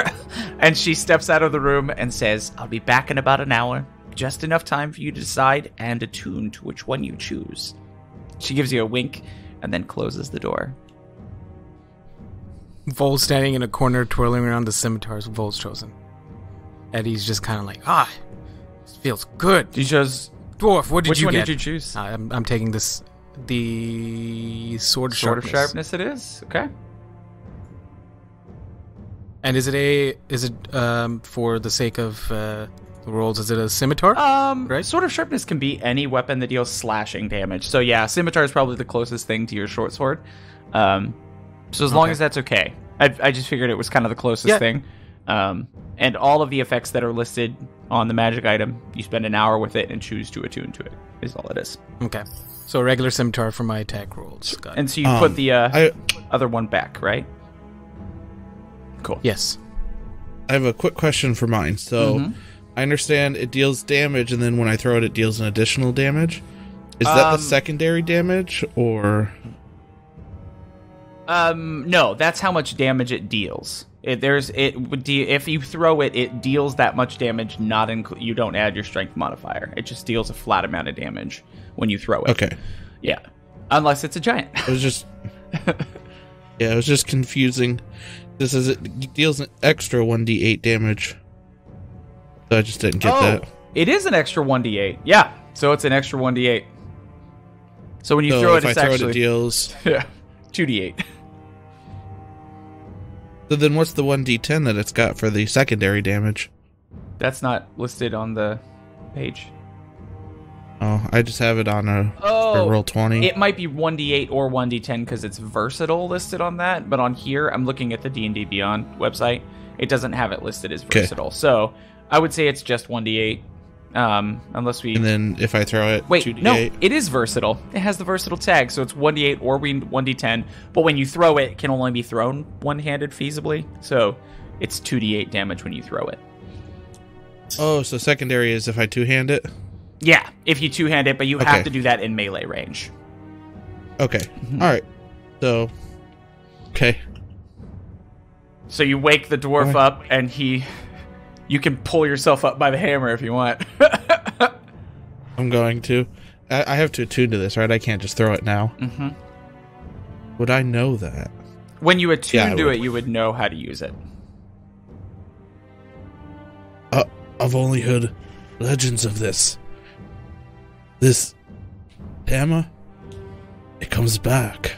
And she steps out of the room and says, "I'll be back in about an hour. Just enough time for you to decide and attune to which one you choose." She gives you a wink and then closes the door. Vol's standing in a corner twirling around the scimitars Vol's chosen. Eddie's just kind of like, this feels good. He says, "Dwarf, what did which you one get?" did you choose? I'm taking the sword of Sword sharpness. of Sharpness it is? Okay. And is it for the sake of the rolls, is it a scimitar? Right? Sword of Sharpness can be any weapon that deals slashing damage. So yeah, scimitar is probably the closest thing to your short sword. So as long as that's okay. I just figured it was kind of the closest thing. And all of the effects that are listed on the magic item, you spend an hour with it and choose to attune to it, is all it is. Okay. So a regular scimitar for my attack rolls. Got it. And so you put the other one back, right? Cool. Yes. I have a quick question for mine. So I understand it deals damage, and then when I throw it, it deals an additional damage. Is that the secondary damage, or? No, that's how much damage it deals. If you throw it, it deals that much damage. You don't add your strength modifier. It just deals a flat amount of damage when you throw it. Okay. Yeah, unless it's a giant. It was just. Yeah, it was just confusing. This is it deals an extra 1d8 damage. So I just didn't get that. It is an extra 1d8. Yeah, so it's an extra 1d8. So when you throw it, it's actually it deals 2d8. So then what's the 1d10 that it's got for the secondary damage? That's not listed on the page. Oh, I just have it on a roll 20. It might be 1d8 or 1d10 because it's versatile listed on that. But on here, I'm looking at the D&D Beyond website. It doesn't have it listed as versatile. So I would say it's just 1d8. Unless we... And then if I throw it, wait, 2d8. no, it is versatile. It has the versatile tag, so it's 1d8 or 1d10. But when you throw it, it can only be thrown one-handed feasibly. So it's 2d8 damage when you throw it. Oh, so secondary is if I two-hand it? Yeah, if you two-hand it, but you have to do that in melee range. Okay, alright. So, okay. So you wake the dwarf up, and you can pull yourself up by the hammer if you want. I'm going to. I have to attune to this, right? I can't just throw it now. Mm-hmm. Would I know that? When you attune to it, you would know how to use it. I've only heard legends of this. This hammer, it comes back.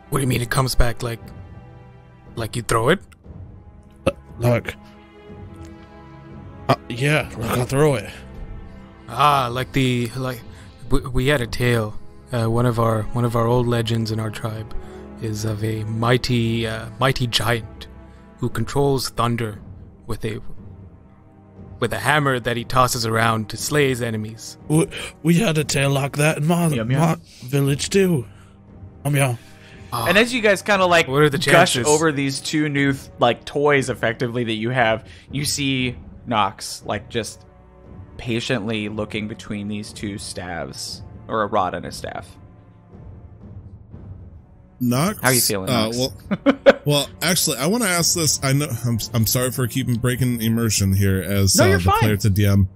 What do you mean it comes back? Like you throw it? Look. Yeah, look, I'll throw it. We had a tale. One of our old legends in our tribe is of a mighty giant who controls thunder with a hammer that he tosses around to slay his enemies. We had a tale like that in my village too. And as you guys kind of like what are the gush chances? over these two new like toys effectively that you have, you see Nox like just patiently looking between these two staves, or a rod and a staff. Nox, how are you feeling, Nox? Well, actually, I want to ask this. I know I'm sorry for breaking immersion here as you're the fine. player to DM.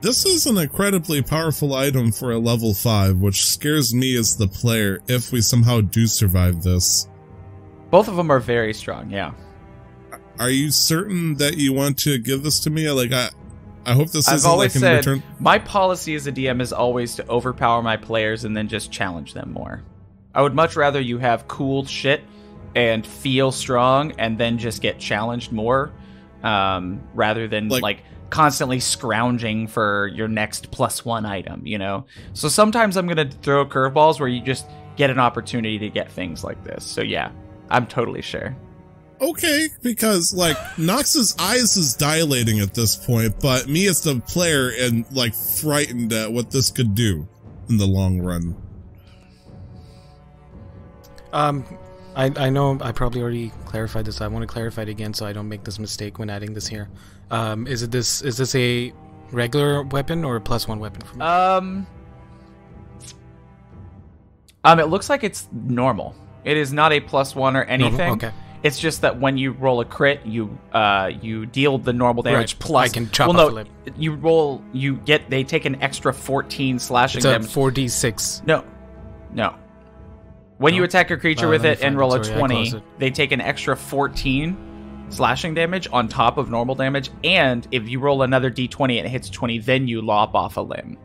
This is an incredibly powerful item for a level 5, which scares me as the player if we somehow do survive this. Both of them are very strong, yeah. Are you certain that you want to give this to me? Like, I hope this I've isn't always like in said, return. my policy as a DM is always to overpower my players and then just challenge them more. I would much rather you have cool shit and feel strong and then just get challenged more, rather than like constantly scrounging for your next +1 item, you know? So sometimes I'm going to throw curveballs where you just get an opportunity to get things like this. So yeah, I'm totally sure. Okay, because like Nox's eyes is dilating at this point, but me as the player and like frightened at what this could do in the long run. I know I probably already clarified this. I want to clarify it again so I don't make this mistake when adding this here. Is this a regular weapon or a +1 weapon for me? It looks like it's normal. It is not a +1 or anything. Normal? Okay. It's just that when you roll a crit, you deal the normal damage plus. I can chop off a lip. They take an extra 14 slashing it's damage. It's a 4d6. No. When you attack a creature with it and roll a 20, it. they take an extra 14 slashing damage on top of normal damage, and if you roll another d20 and it hits 20, then you lop off a limb.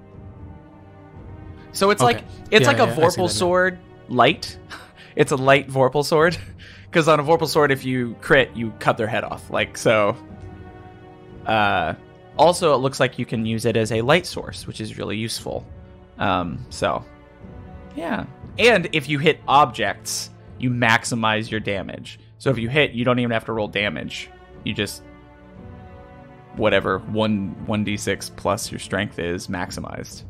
So it's like a Vorpal sword light. It's a light Vorpal sword. Because on a Vorpal sword, if you crit, you cut their head off. Also, it looks like you can use it as a light source, which is really useful. Yeah. And if you hit objects, you maximize your damage. So if you hit, you don't even have to roll damage. You just, whatever, 1d6 plus your strength is maximized.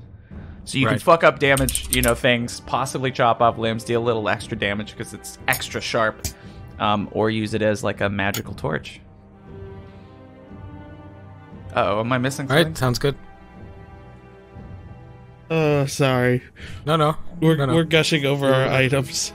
So you can fuck up damage, things, possibly chop off limbs, deal a little extra damage because it's extra sharp, or use it as like a magical torch. Uh-oh, am I missing something? Alright, sounds good. Oh, sorry. No. We're gushing over our items.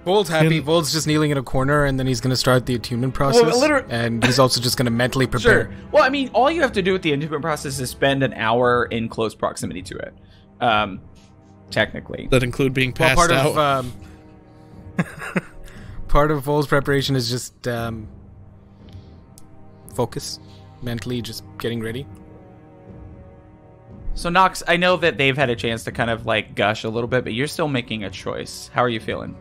Vold's happy. Vold's just kneeling in a corner, and then he's going to start the attunement process. And he's also just going to mentally prepare. Sure. Well, I mean, all you have to do with the attunement process is spend an hour in close proximity to it. Technically. That include being passed out? Part of Vold's preparation is just focus. Mentally just getting ready. So, Nox, I know that they've had a chance to kind of, like, gush a little bit, but you're still making a choice. How are you feeling?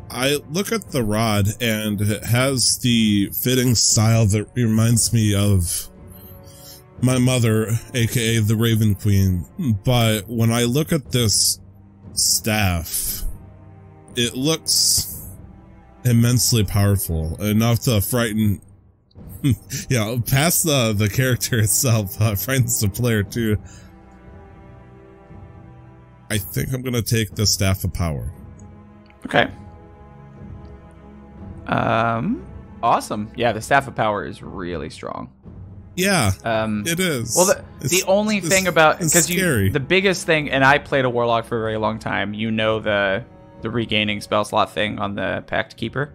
I look at the rod, and it has the fitting style that reminds me of my mother, aka the Raven Queen. But when I look at this staff, it looks immensely powerful, enough to frighten, past the character itself, frightens the player too. I think I'm gonna take the Staff of Power. Okay. Awesome. Yeah, the Staff of Power is really strong. Yeah, it is. Well, the only thing about, because the biggest thing, and I played a Warlock for a very long time, you know the regaining spell slot thing on the Pact Keeper?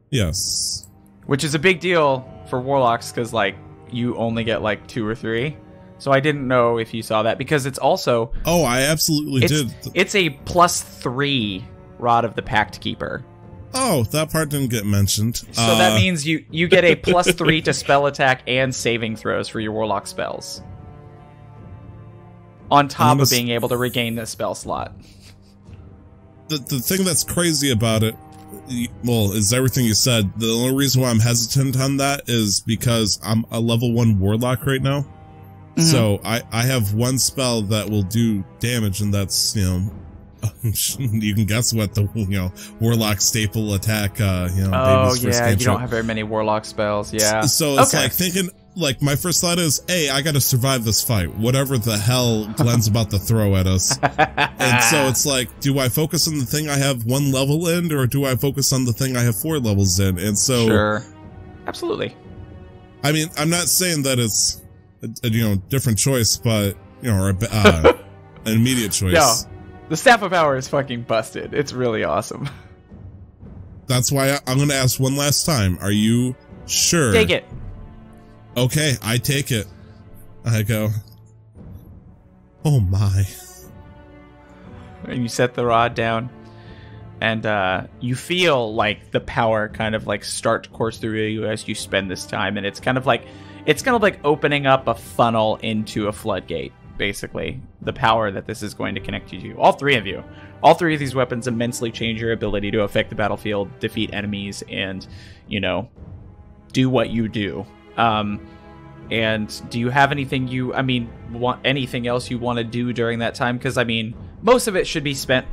Yes. Which is a big deal for Warlocks, because, like, you only get, like, 2 or 3. So I didn't know if you saw that, because it's also... Oh, I absolutely did. It's a +3 Rod of the Pact Keeper. Oh, that part didn't get mentioned. So that means you get a +3 to spell attack and saving throws for your Warlock spells. On top of being able to regain the spell slot. The thing that's crazy about it, well, is everything you said. The only reason why I'm hesitant on that is because I'm a level 1 Warlock right now. Mm-hmm. So I have one spell that will do damage, and that's, you can guess what the Warlock staple attack. Oh yeah, you don't have very many Warlock spells. Yeah. So it's like thinking, like, my first thought is, hey, I got to survive this fight, whatever the hell Glenn's about to throw at us. And so it's like, do I focus on the thing I have 1 level in, or do I focus on the thing I have 4 levels in? And so, sure, absolutely. I mean, I'm not saying that it's a different choice, but or an immediate choice. No. The Staff of Power is fucking busted. It's really awesome. That's why I'm going to ask one last time. Are you sure? Take it. Okay, I take it. I go, oh my. And you set the rod down. And you feel like the power kind of like start to course through you as you spend this time. And it's kind of like opening up a funnel into a floodgate. Basically, the power that this is going to connect you to. All 3 of you. All 3 of these weapons immensely change your ability to affect the battlefield, defeat enemies, and, do what you do. And do you have anything anything else you want to do during that time? Because, most of it should be spent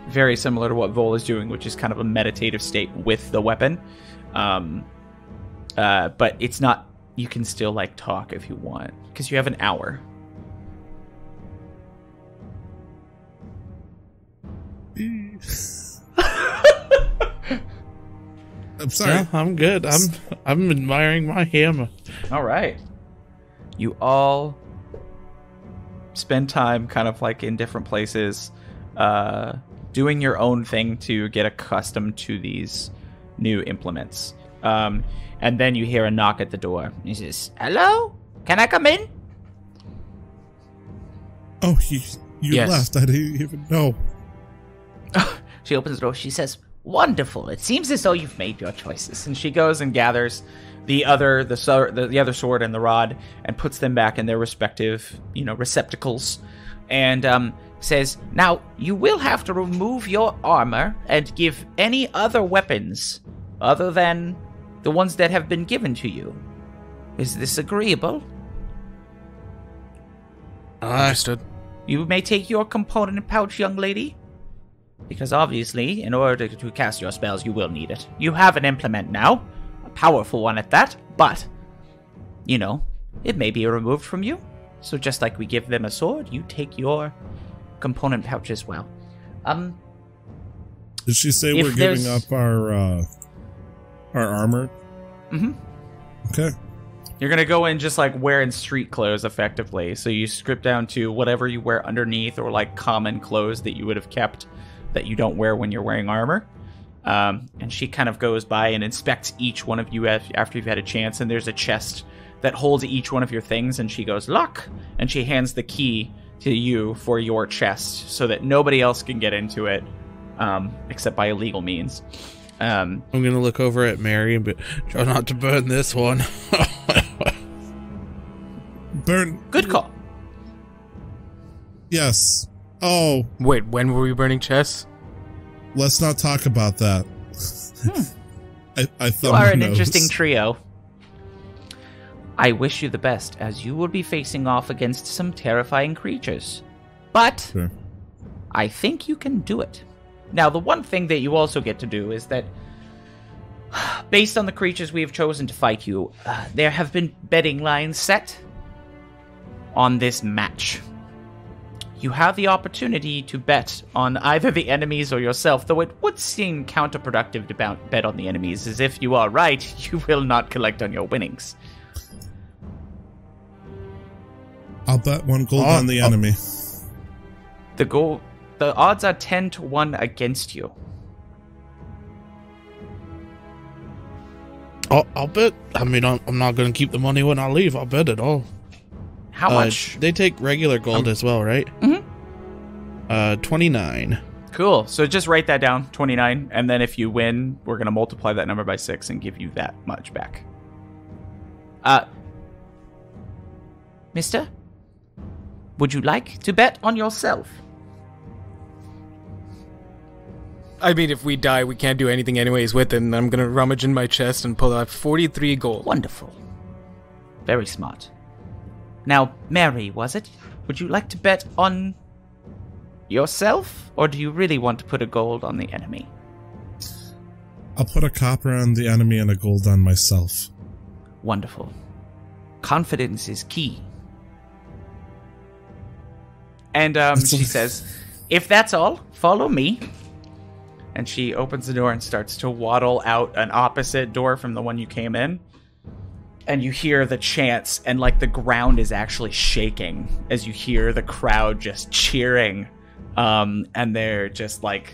very similar to what Vol is doing, which is kind of a meditative state with the weapon. But it's not, you can still, like, talk if you want, because you have an hour. I'm sorry. Yeah, I'm good. I'm admiring my hammer. All right. You all spend time kind of like in different places, doing your own thing to get accustomed to these new implements. And then you hear a knock at the door. He says, "Hello? Can I come in?" Oh, you yes. left. I didn't even know. She opens the door. She says, "Wonderful. It seems as though you've made your choices." And she goes and gathers the other sword and the rod and puts them back in their respective, receptacles. And says, "Now, you will have to remove your armor and give any other weapons other than the ones that have been given to you. Is this agreeable?" Understood. "You may take your component pouch, young lady. Because obviously, in order to cast your spells, you will need it. You have an implement now, a powerful one at that, but, it may be removed from you. So just like we give them a sword, you take your component pouch as well." Did she say we're giving up our armor? Mm-hmm. Okay. You're going to go in just like wearing street clothes effectively. So you strip down to whatever you wear underneath or like common clothes that you would have kept that you don't wear when you're wearing armor. And she kind of goes by and inspects each one of you after you've had a chance. And there's a chest that holds each one of your things. And she goes, lock. And she hands the key to you for your chest so that nobody else can get into it except by illegal means. I'm going to look over at Mary, but try not to burn this one. Burn. Good call. Yes. Oh, Wait, when were we burning chests? let's not talk about that. I You are an interesting trio. I wish you the best, as you will be facing off against some terrifying creatures. But Sure. I think you can do it. Now, the one thing that you also get to do is that, based on the creatures we have chosen to fight you, there have been betting lines set on this match. You have the opportunity to bet on either the enemies or yourself, though it would seem counterproductive to bet on the enemies, as if you are right, you will not collect on your winnings. I'll bet 1 gold on the enemy. The odds are 10-1 against you. I'll bet. I mean, I'm not going to keep the money when I leave. I'll bet it all. How much? They take regular gold as well, right? Mm-hmm. 29. Cool. So just write that down, 29, and then if you win, we're going to multiply that number by 6 and give you that much back. Mister? Would you like to bet on yourself? I mean, if we die, we can't do anything anyways with it, and I'm gonna rummage in my chest and pull out 43 gold. Wonderful. Very smart. Now, Mary, was it? Would you like to bet on yourself, or do you really want to put a gold on the enemy? I'll put a copper on the enemy and a gold on myself. Wonderful. Confidence is key. And she says, if that's all, follow me. And she opens the door and starts to waddle out an opposite door from the one you came in. And you hear the chants, and like the ground is actually shaking as you hear the crowd just cheering. And they're just like,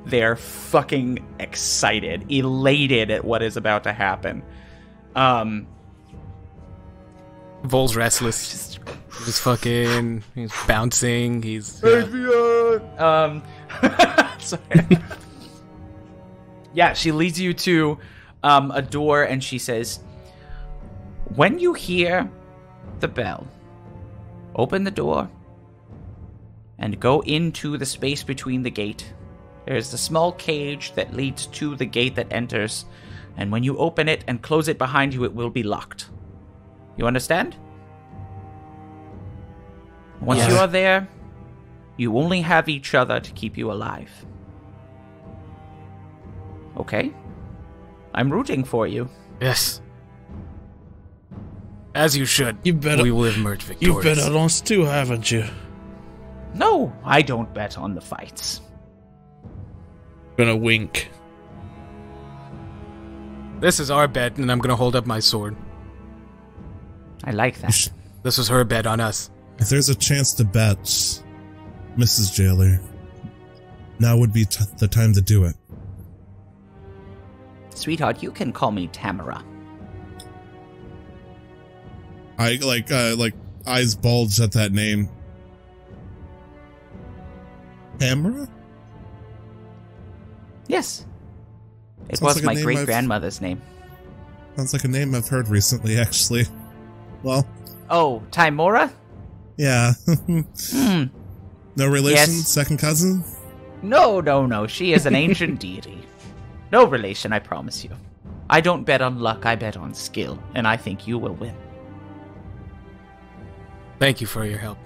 they're fucking excited, elated at what is about to happen. Vol's restless. He's fucking, he's bouncing, he's... Sorry. Yeah, she leads you to a door, and she says, when you hear the bell, open the door and go into the space between the gate. There's the small cage that leads to the gate that enters, and when you open it and close it behind you, it will be locked. You understand? Once you are there, you only have each other to keep you alive. Okay? I'm rooting for you. Yes. As you should. You bet we will emerge victorious. You've bet on us too, haven't you? No, I don't bet on the fights. Gonna wink. This is our bet, and I'm gonna hold up my sword. I like that. This was her bet on us. If there's a chance to bet, Mrs. Jailer, now would be the time to do it. Sweetheart, you can call me Tamara. I like eyes bulge at that name. Tamara? Yes. It Sounds was like a my name great-grandmother's name. Sounds like a name I've heard recently, actually. Well. Oh, Timora? Yeah. No relation? Yes. Second cousin? No. She is an ancient deity. No relation, I promise you. I don't bet on luck, I bet on skill, and I think you will win. Thank you for your help.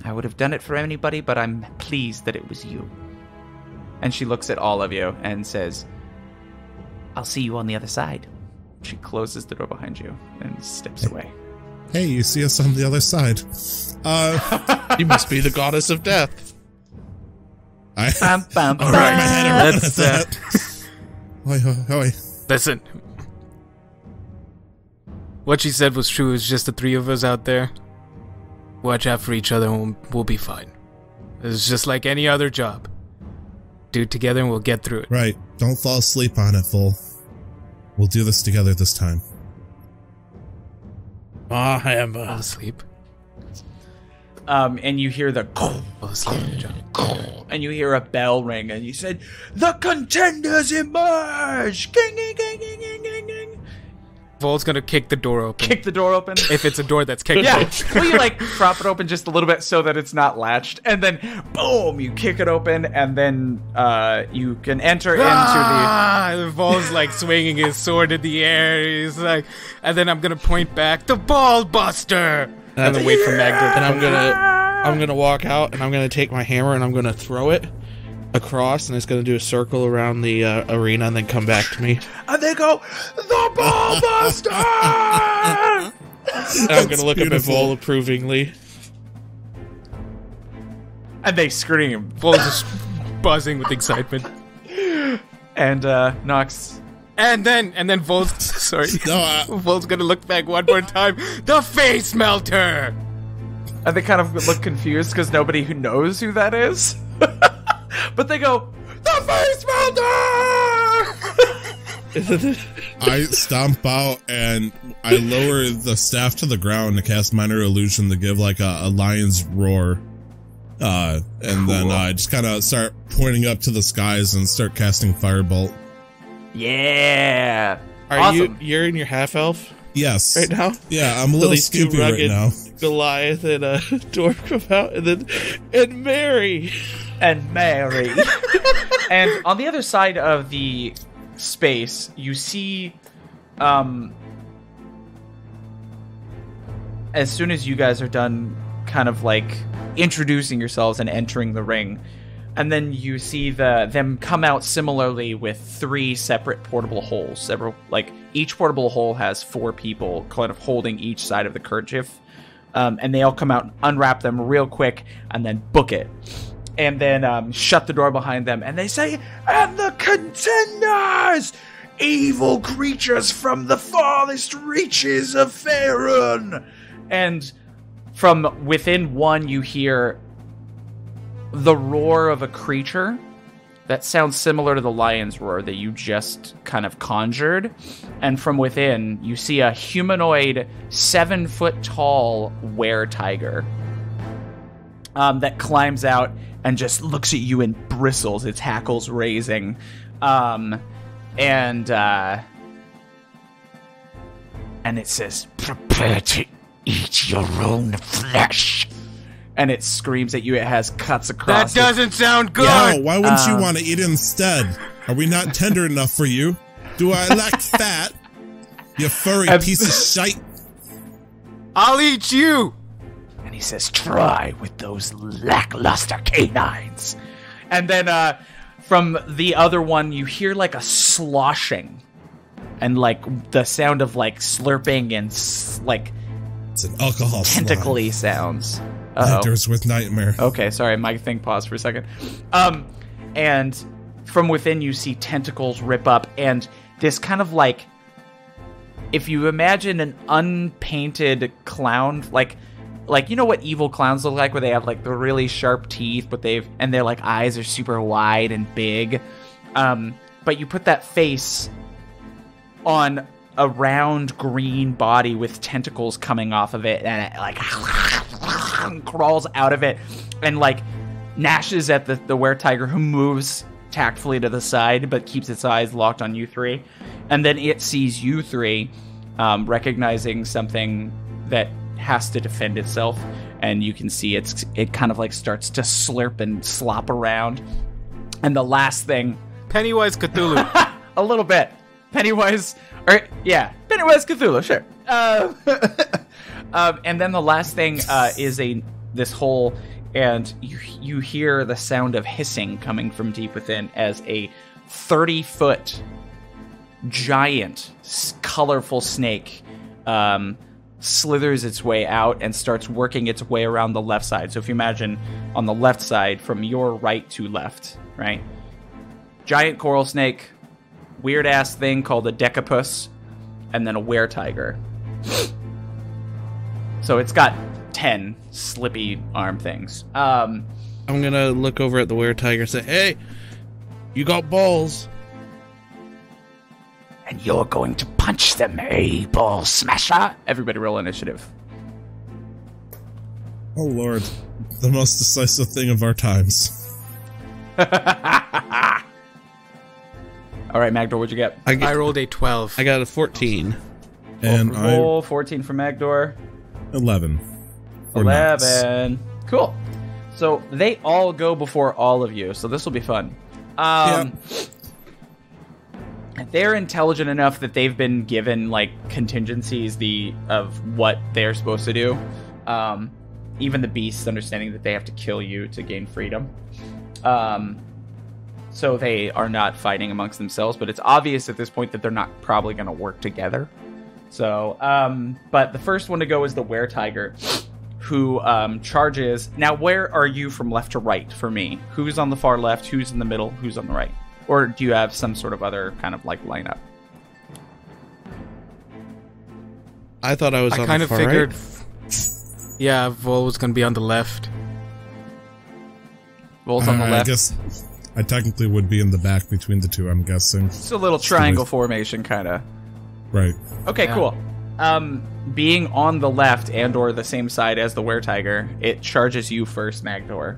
I would have done it for anybody, but I'm pleased that it was you. And she looks at all of you and says, I'll see you on the other side. She closes the door behind you and steps away. Hey, you see us on the other side. You must be the goddess of death. I'll Bum, bum, wrap my head around That's, that. Oi. Listen. What she said was true. It's just the three of us out there. Watch out for each other and we'll be fine. It's just like any other job. Do it together and we'll get through it. Right. Don't fall asleep on it, Vol. We'll do this together this time. I am Fall asleep. And you hear the Fall asleep, John. and you hear a bell ring, and you said, "The contenders emerge!" Ging, ging, ging, ging, ging, ging, ging. Vol's gonna kick the door open. Kick the door open. If it's a door that's kicked Yeah, open. well, you like prop it open just a little bit so that it's not latched, and then boom, you kick it open, and then you can enter And Vol's like swinging his sword in the air. He's like, and then I'm gonna point back, the ball buster, and then wait for Magdohr. And I'm gonna walk out and I'm gonna take my hammer and I'm gonna throw it across and it's gonna do a circle around the arena and then come back to me. and they go, "The ball buster!" And I'm gonna look up at Vol approvingly. And they scream. Vol's just buzzing with excitement. And Nox. And then Vol's sorry. No, Vol's gonna look back one more time. The face melter. And they kind of look confused because nobody who knows who that is. But they go, "The face melter!" I stomp out and I lower the staff to the ground to cast minor illusion to give like a lion's roar. And then I just kind of start pointing up to the skies and start casting firebolt. Yeah. Are Awesome. you're in your half elf Yes. right now? Yeah, I'm a So little these two scoopy right rugged now. Goliath and Dwarf come out and Mary. And Mary. And on the other side of the space, you see, as soon as you guys are done kind of like introducing yourselves and entering the ring, and then you see them come out similarly with 3 separate portable holes. Each portable hole has 4 people kind of holding each side of the kerchief. And they all come out and unwrap them real quick and then book it. And then shut the door behind them. And they say, "And the contenders! Evil creatures from the farthest reaches of Faerun!" And from within one, you hear the roar of a creature that sounds similar to the lion's roar that you just kind of conjured. And from within, you see a humanoid 7-foot-tall were-tiger that climbs out and just looks at you and bristles, its hackles raising. And it says, "Prepare to eat your own flesh." And it screams at you. It has cuts across That doesn't sound good. Yeah, why wouldn't you want to eat instead? Are we not tender enough for you? Do I lack fat? You furry piece of shite. I'll eat you. And he says, "Try with those lackluster canines." And then from the other one, you hear like a sloshing. And like the sound of like slurping and like It's an alcohol tentacly sounds. Enters with nightmare. Okay, sorry, my thing paused for a second. And from within you see tentacles rip up, and this kind of like, if you imagine an unpainted clown, like you know what evil clowns look like, where they have like the really sharp teeth, but and their like eyes are super wide and big. But you put that face on a round green body with tentacles coming off of it, and it like crawls out of it and like gnashes at the were-tiger, who moves tactfully to the side but keeps its eyes locked on you 3. And then it sees you 3, recognizing something that has to defend itself, and you can see it kind of like starts to slurp and slop around. And the last thing, Pennywise Cthulhu. a little bit. Pennywise Cthulhu, sure. And then the last thing is this hole, and you hear the sound of hissing coming from deep within as a 30-foot giant, colorful snake slithers its way out and starts working its way around the left side. So if you imagine on the left side, from your right to left, right? Giant coral snake, weird-ass thing called a decapus, and then a were-tiger. So it's got 10 slippy arm things. I'm gonna look over at the were-tiger and say, hey, you got balls. And you're going to punch them, eh, ball smasher? Everybody roll initiative. Oh lord, the most decisive thing of our times. All right, Magdohr, what'd you get? I rolled a 12. I got a 14. And Roll 14 for Magdohr. 11. 11. Cool. So they all go before all of you, so this will be fun. They're intelligent enough that they've been given like contingencies of what they're supposed to do. Even the beasts understanding that they have to kill you to gain freedom. So they are not fighting amongst themselves, but it's obvious at this point that they're not probably going to work together. So, but the first one to go is the were-tiger, who charges. Now, where are you from left to right for me? Who's on the far left? Who's in the middle? Who's on the right? Or do you have some sort of other kind of like lineup? I thought I was on the far right. I kind of figured... Yeah, Vol was going to be on the left. Vol's on the left. I guess I technically would be in the back between the two, I'm guessing. It's a little triangle formation, kind of. Right. Okay, Yeah. cool. Being on the left and or the same side as the were-tiger, it charges you first, Magdohr.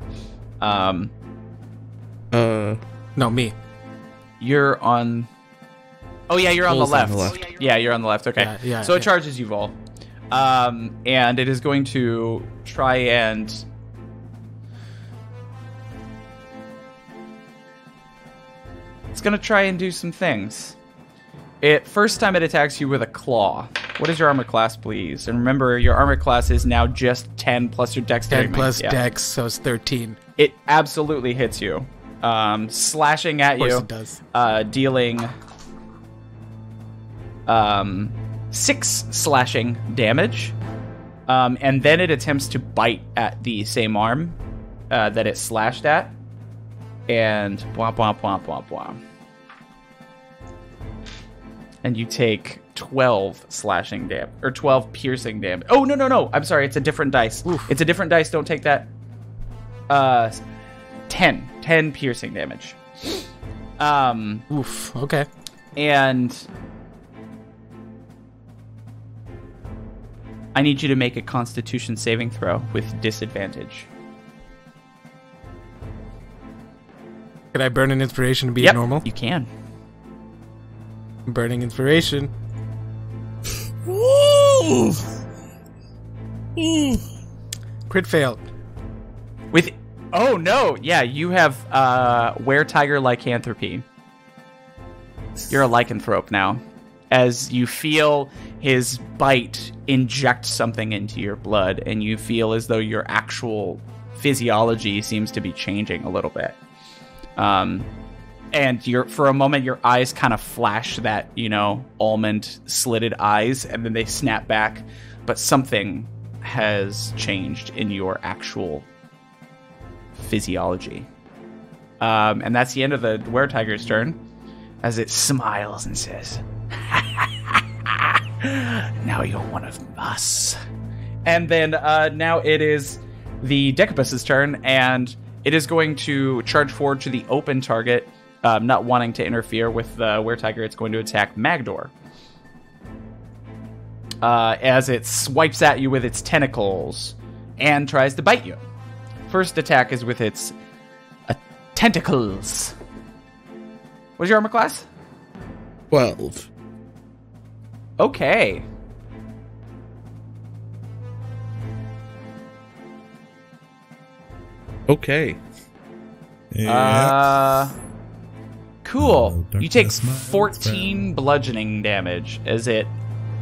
No, me. You're on... Oh, yeah, you're on the Vol's on left. the left. Yeah, you're on the left. Okay. Yeah, So it yeah. charges you, Vol. And it is going to try and... It's going to try and do some things. First time it attacks you with a claw. What is your armor class, please? And remember, your armor class is now just 10 plus your dexterity. 10 plus Yeah. dex, so it's 13. It absolutely hits you. Slashing at Of course you. it does. Dealing 6 slashing damage. And then it attempts to bite at the same arm that it slashed at. And blah, blah, blah, blah, blah. And you take 12 slashing damage, or 12 piercing damage. Oh, no. I'm sorry. It's a different dice. Oof. It's a different dice. Don't take that. 10 piercing damage. Oof, okay. And I need you to make a Constitution saving throw with disadvantage. Could I burn an inspiration to be Yep, normal? you can. Burning inspiration. Woo! Ooh. Crit failed. With oh no, yeah, you have were-tiger lycanthropy. You're a lycanthrope now, as you feel his bite inject something into your blood, and you feel as though your actual physiology seems to be changing a little bit. And for a moment, your eyes kind of flash that, almond slitted eyes, and then they snap back. But something has changed in your actual physiology. And that's the end of the were-tiger's turn, as it smiles and says, "Now you're one of us." And then now it is the Decapus's turn, and it is going to charge forward to the open target. Not wanting to interfere with the were-tiger, it's going to attack Magdohr. As it swipes at you with its tentacles and tries to bite you. First attack is with its tentacles. What's your armor class? 12. Okay. Okay. Yeah. Cool. Oh, You take darkness, my 14 friend. bludgeoning damage as it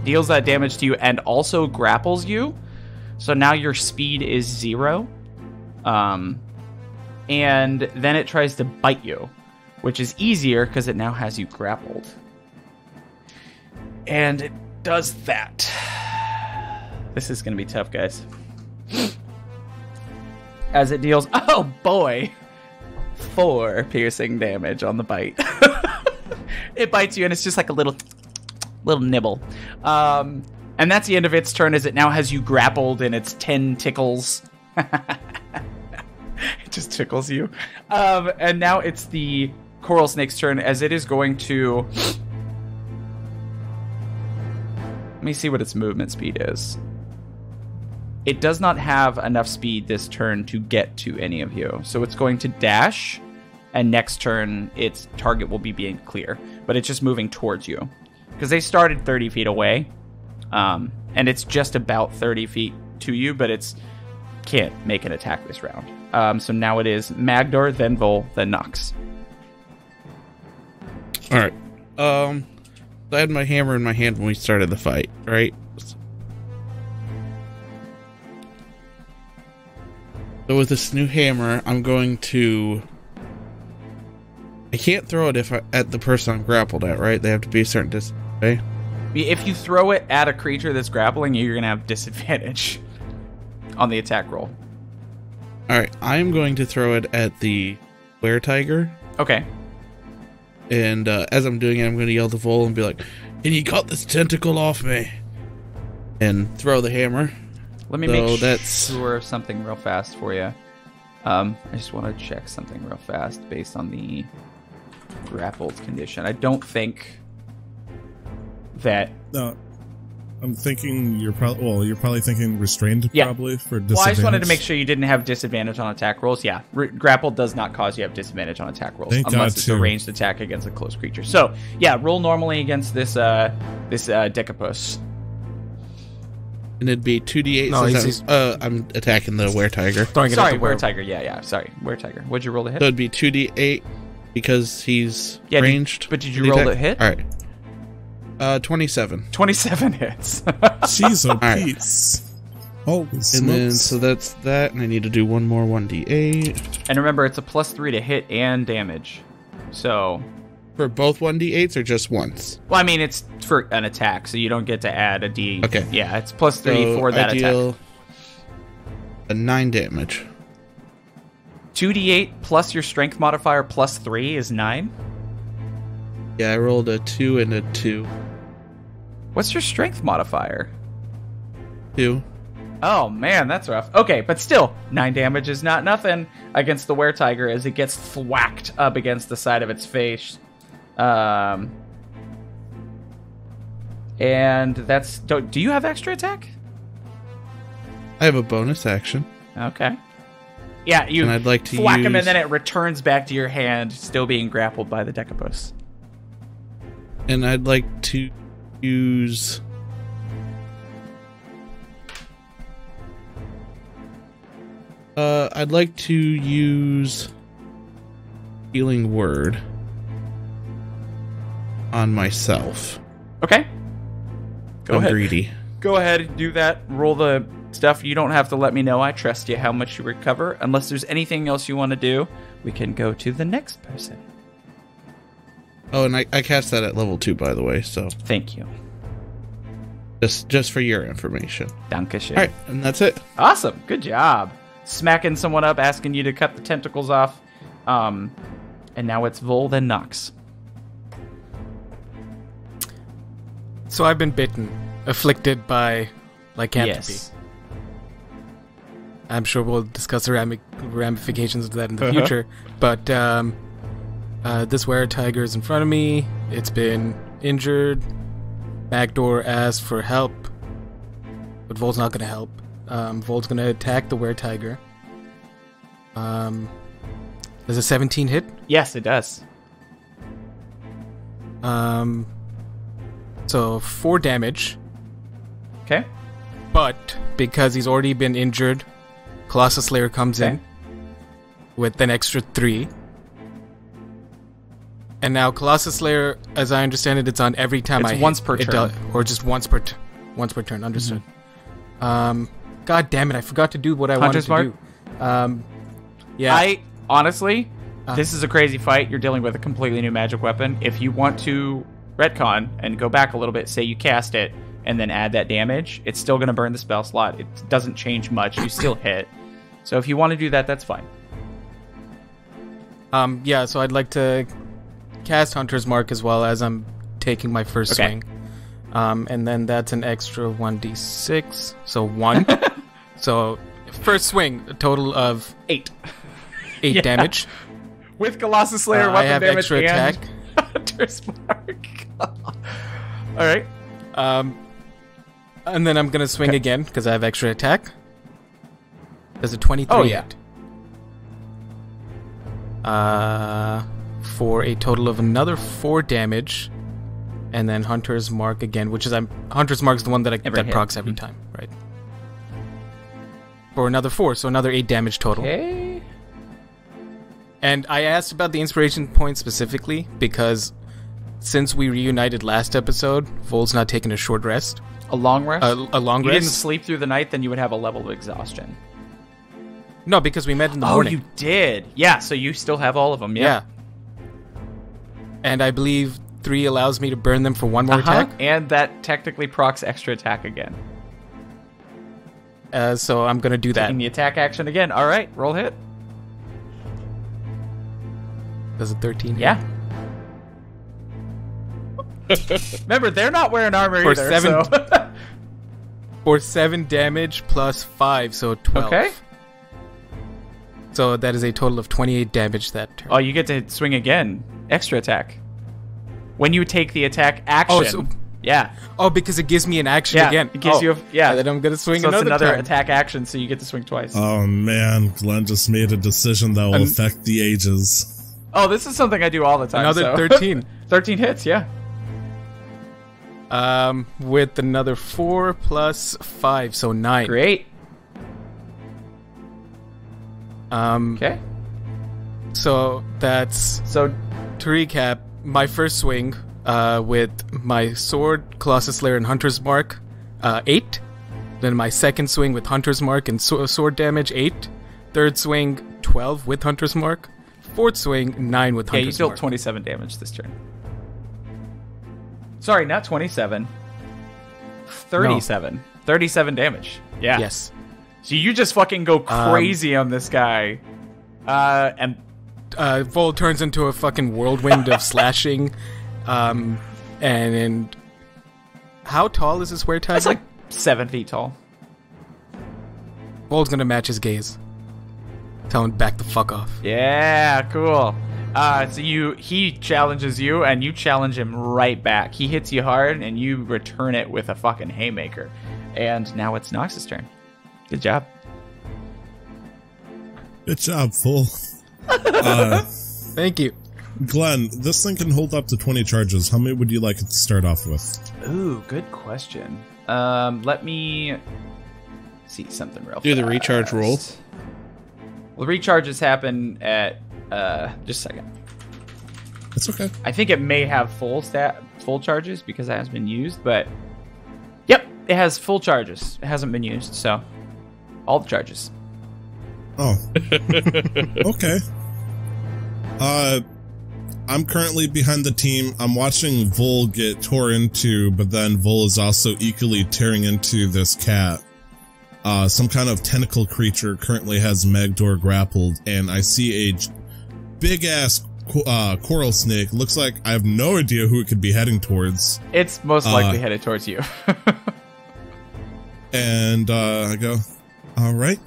deals that damage to you and also grapples you. So now your speed is 0. And then it tries to bite you, which is easier because it now has you grappled. And it does that. This is going to be tough, guys. As it deals... Oh, boy! 4 piercing damage on the bite. It bites you, and it's just like a little nibble. And And that's the end of its turn, as it now has you grappled and its 10 tickles. It just tickles you. And now it's the coral snake's turn, as it is going to... Let me see what its movement speed is. It does not have enough speed this turn to get to any of you. So it's going to dash, and next turn its target will be being clear. But it's just moving towards you. Because they started 30 feet away. And it's just about 30 feet to you, but it's can't make an attack this round. So now it is Magdohr, then Vol, then Nox. Alright. I had my hammer in my hand when we started the fight, right? So with this new hammer, I'm going to... I can't throw it at the person I'm grappled at, right? They have to be a certain distance, okay? If you throw it at a creature that's grappling you, you're going to have disadvantage on the attack roll. Alright, I'm going to throw it at the were-tiger. Okay. And as I'm doing it, I'm going to yell to Vol and be like, "Can you cut this tentacle off me?" And throw the hammer. Let me make sure of something real fast for you. I just want to check something real fast based on the grappled condition. I don't think that... No, I'm thinking you're probably thinking restrained, probably, for disadvantage. Well, I just wanted to make sure you didn't have disadvantage on attack rolls. Yeah, grappled does not cause you to have disadvantage on attack rolls. Unless it's a ranged attack against a close creature. So, yeah, roll normally against this Decapus. And it'd be 2d8. No, I'm attacking the were-tiger. Sorry, were-tiger. Yeah, sorry. Were-tiger. What'd you roll to hit? So it'd be 2d8 because he's ranged. But did you roll to hit? All right. 27. 27 hits. Jeez, Pete's. Holy smokes. And then, so that's that, and I need to do one more 1d8. And remember, it's a +3 to hit and damage. So... For both 1d8s or just once? Well, I mean, it's for an attack, so you don't get to add a d. Okay. Yeah, it's +3 for that I deal a 9 damage. 2d8 plus your strength modifier +3 is 9? Yeah, I rolled a 2 and a 2. What's your strength modifier? 2. Oh, man, that's rough. Okay, but still, 9 damage is not nothing against the were-tiger as it gets thwacked up against the side of its face. And that's... Do you have extra attack? I have a bonus action. Okay. Yeah, you I'd like to whack him and then it returns back to your hand, still being grappled by the Decapus. And I'd like to use... I'd like to use Healing Word on myself. Okay. Go ahead. Greedy. Go ahead and do that. Roll the stuff. You don't have to let me know. I trust you how much you recover. Unless there's anything else you want to do, we can go to the next person. Oh, and I cast that at level 2, by the way, so... Thank you. Just for your information. Dankeschön. Alright, and that's it. Awesome. Good job. Smacking someone up, asking you to cut the tentacles off. And now it's Vol, then Nox. So I've been bitten, afflicted by lycanthropy. Yes. I'm sure we'll discuss the ramifications of that in the future. But this were-tiger is in front of me. It's been injured. Magdohr asked for help, but Vol's not going to help. Vol's going to attack the were-tiger. Does a 17 hit? Yes, it does. So 4 damage. Okay. But because he's already been injured, Colossus Slayer comes in with an extra 3. And now Colossus Slayer, as I understand it, it's on every time it's once per turn. Or just once per turn. Understood. Mm-hmm. God damn it, I forgot to do what I wanted to do. Yeah. I honestly, this is a crazy fight. You're dealing with a completely new magic weapon. If you want to retcon and go back a little bit, say you cast it and then add that damage, it's still going to burn the spell slot. It doesn't change much. You still hit. So if you want to do that, that's fine. Yeah, so I'd like to cast Hunter's Mark as well as I'm taking my first swing. And then that's an extra 1d6. So 1. So first swing, a total of 8. 8 damage. With Colossus Slayer weapon I have damage extra and attack. Hunter's Mark. Alright. And then I'm going to swing again because I have extra attack. There's a 23 Oh, yeah. hit. For a total of another 4 damage. And then Hunter's Mark again, which is Hunter's Mark is the one that procs every time, right? For another 4, so another 8 damage total. Okay. And I asked about the inspiration point specifically because since we reunited last episode, Vol's not taking a short rest. A long rest? A long you rest. didn't sleep through the night, then you would have a level of exhaustion. No, because we met in the morning. Oh, you did. Yeah, so you still have all of them, yeah. And I believe 3 allows me to burn them for 1 more attack. And that technically procs extra attack again. So I'm going to do that. Taking the attack action again. All right, roll hit. Does a 13 hit? Yeah. Remember, they're not wearing armor For either. 7 So. For 7 damage plus 5, so 12. Okay. So that is a total of 28 damage that turn. Oh, you get to swing again. Extra attack. When you take the attack action. Yeah. Oh, because it gives me an action again. It gives you a... Yeah. And then I'm going to swing so another it's another time. attack action, so you get to swing twice. Oh man, Glenn just made a decision that will affect the ages. Oh, this is something I do all the time. Another so. 13. 13 hits, yeah. With another 4 plus 5, so 9. Great. Okay. So that's... So, to recap, my first swing with my sword, Colossus Slayer, and Hunter's Mark, 8. Then my second swing with Hunter's Mark and sword damage, 8. Third swing, 12 with Hunter's Mark. Fourth swing, 9 with Hunter's Mark. yeah, you dealt 27 damage this turn. Sorry, not 27. 37. No. 37 damage. Yeah. Yes. So you just fucking go crazy on this guy. And Vol turns into a fucking whirlwind of slashing. And how tall is this were-tiger? It's like 7 feet tall. Vol's gonna match his gaze. Tell him back the fuck off. Yeah, cool. So he challenges you, and you challenge him right back. He hits you hard, and you return it with a fucking haymaker. And now it's Nox's turn. Good job. Good job, Full. Thank you. Glenn, this thing can hold up to 20 charges. How many would you like it to start off with? Ooh, good question. Let me see something real fast. Do the recharge roll. Well, the recharges happen at just a second. It's okay. I think it may have full charges because that has been used, but yep, it has full charges. It hasn't been used, so all the charges. Oh. Okay. I'm currently behind the team. I'm watching Vol get tore into, but then Vol is also equally tearing into this cat. Some kind of tentacle creature currently has Magdohr grappled, and I see a big-ass coral snake. Looks like I have no idea who it could be heading towards. It's most likely headed towards you. And I go, all right,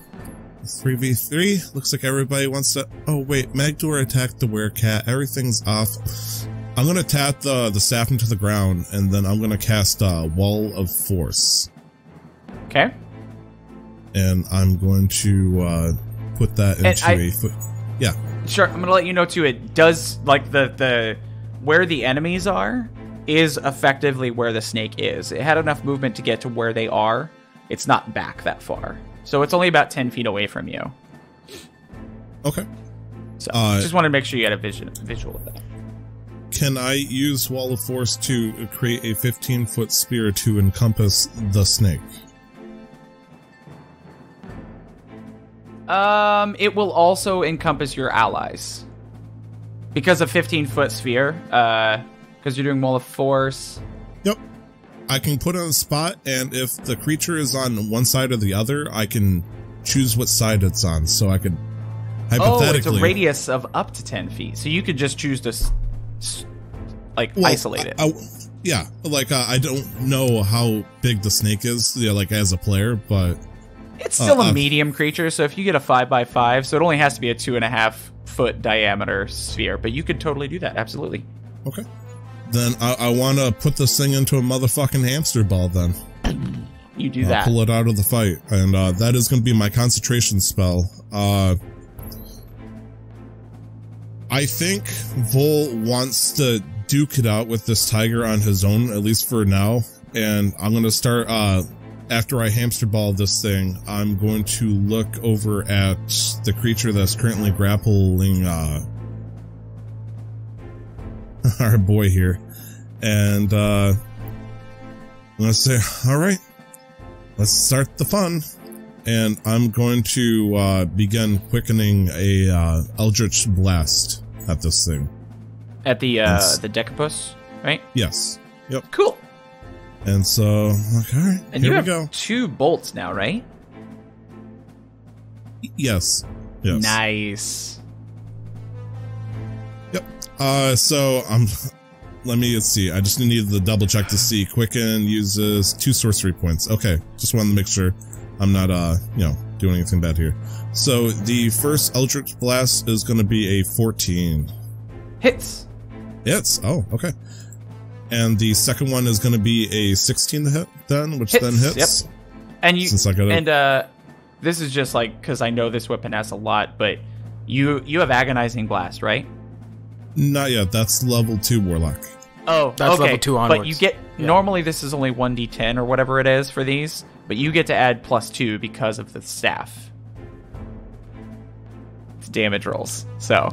3v3. Looks like everybody wants to... Oh, wait, Magdohr attacked the werecat. Everything's off. I'm going to tap the staff into the ground, and then I'm going to cast Wall of Force. Okay. And I'm going to put that into yeah. Sure, I'm going to let you know, too, it does, like, the where the enemies are is effectively where the snake is. It had enough movement to get to where they are. It's not back that far. So it's only about 10 feet away from you. Okay. So just wanted to make sure you had a visual of that. Can I use Wall of Force to create a 15-foot spear to encompass the snake? It will also encompass your allies. Because of 15-foot sphere, because you're doing Wall of Force. Yep. I can put it on a spot, and if the creature is on one side or the other, I can choose what side it's on, so I could hypothetically... Oh, it's a radius of up to 10 feet, so you could just choose to, isolate it. Yeah, like I don't know how big the snake is, like as a player, but it's still a medium creature. So if you get a 5x5, so it only has to be a 2.5 foot diameter sphere, but you could totally do that. Absolutely. Okay. Then I want to put this thing into a motherfucking hamster ball. Then you do that. Pull it out of the fight, and that is going to be my concentration spell. I think Vol wants to duke it out with this tiger on his own, at least for now. And I'm going to start, after I hamster ball this thing, I'm going to look over at the creature that's currently grappling, our boy here. And, I'm going to say, all right, let's start the fun. And I'm going to begin quickening a Eldritch Blast at this thing. At the Decapus, right? Yes. Yep. Cool. And so, okay, all right, and here you we go. have 2 bolts now, right? Yes. Nice. Yep. So let me see. I just need to double check to see. Quicken uses 2 sorcery points. Okay, just wanted to make sure I'm not, doing anything bad here. So the first Eldritch Blast is going to be a 14. Hits. Oh, okay. And the second one is going to be a 16 to hit, then, which then hits. Yep. And you, since I got this is just like because I know this weapon has a lot, but you have Agonizing Blast, right? Not yet. That's level 2 Warlock. Oh, that's okay. level 2 onwards. But you get normally this is only 1d10 or whatever it is for these, but you get to add +2 because of the staff. It's damage rolls, so.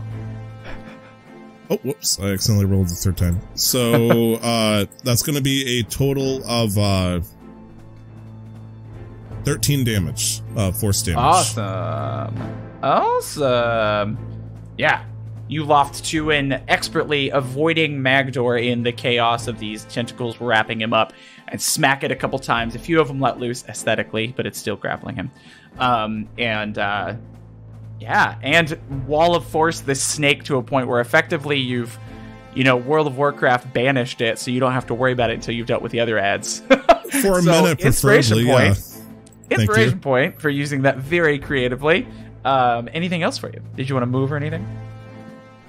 Oh, whoops. I accidentally rolled the 3rd time. So, that's going to be a total of 13 damage, force damage. Awesome. Yeah. You loft 2 in, expertly avoiding Magdohr in the chaos of these tentacles wrapping him up, and smack it a couple times. A few of them let loose aesthetically, but it's still grappling him. And Wall of Force this snake to a point where effectively you've, World of Warcraft banished it, so you don't have to worry about it until you've dealt with the other ads. For a minute, preferably, yeah. Inspiration point for using that very creatively. Anything else for you? Did you want to move or anything?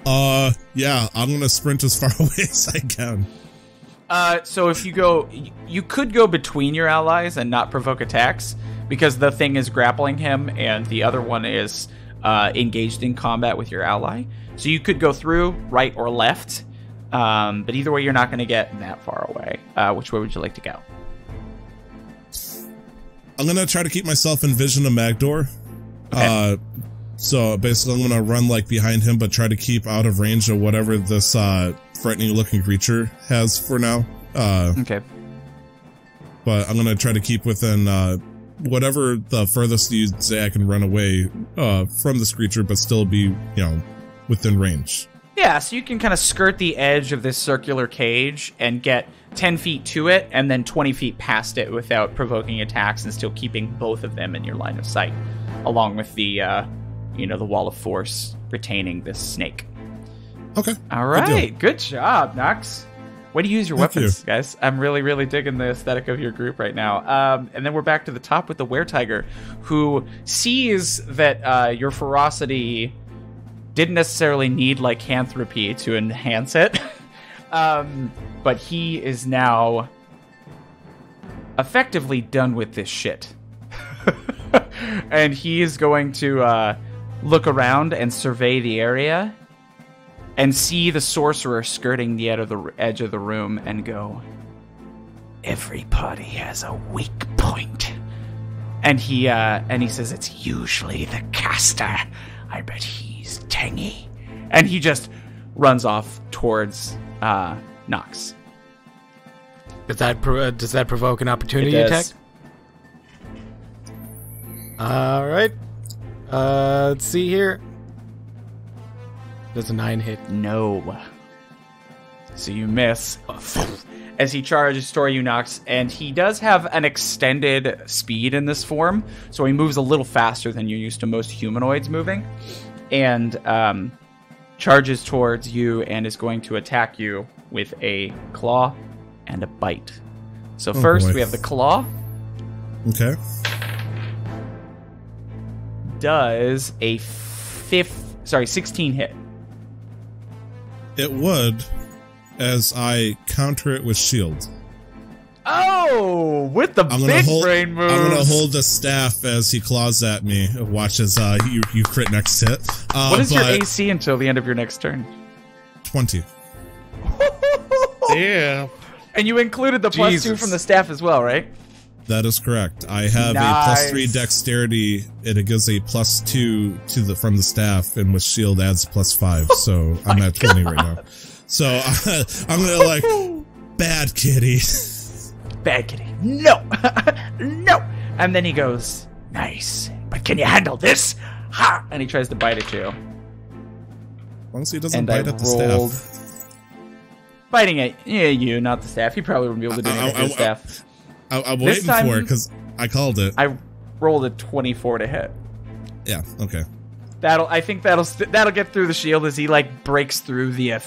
Yeah, I'm gonna sprint as far away as I can. So if you could go between your allies and not provoke attacks, because the thing is grappling him and the other one is engaged in combat with your ally. So you could go through, right or left, but either way you're not going to get that far away. Which way would you like to go? I'm gonna try to keep myself in vision of Magdohr. Okay. So basically I'm gonna run behind him, but try to keep out of range of whatever this frightening looking creature has for now. Okay. But I'm gonna try to keep within whatever the furthest you say I can run away from this creature, but still be, within range. Yeah, so you can kind of skirt the edge of this circular cage and get 10 feet to it, and then 20 feet past it without provoking attacks, and still keeping both of them in your line of sight, along with the, the Wall of Force retaining this snake. Okay. All right. Good job, Nox. Way to use your weapons, guys. I'm really, really digging the aesthetic of your group right now. And then we're back to the top with the Were-Tiger, who sees that your ferocity didn't necessarily need lycanthropy to enhance it. But he is now effectively done with this shit. And he is going to look around and survey the area and see the sorcerer skirting the edge of the room and go, everybody has a weak point. And he says, it's usually the caster. I bet he's tangy. And he just runs off towards Nox. Does that provoke an opportunity attack? All right. Let's see here. Does a 9 hit? No. So you miss as he charges toward you, Nox, and he does have an extended speed in this form, so he moves a little faster than you're used to most humanoids moving, and charges towards you and is going to attack you with a claw and a bite. So first, we have the claw. Okay. Does a 16 hit. It would, as I counter it with shield. Oh, with the big brain moves. I'm gonna hold the staff as he claws at me. Watch as you crit next hit. What is your AC until the end of your next turn? 20. Yeah. And you included the +2 from the staff as well, right? That is correct. I have a +3 dexterity, and it gives a +2 from the staff, and with shield adds +5. So I'm at 20 right now. So I'm gonna bad kitty. Bad kitty. No, no. And then he goes, nice. But can you handle this? Ha! And he tries to bite at you. As long as he doesn't bite at the staff. Biting at you, not the staff. He probably wouldn't be able to do anything with the staff. I'm waiting for it because I called it. I rolled a 24 to hit. Yeah. Okay. I think that'll get through the shield as he breaks through the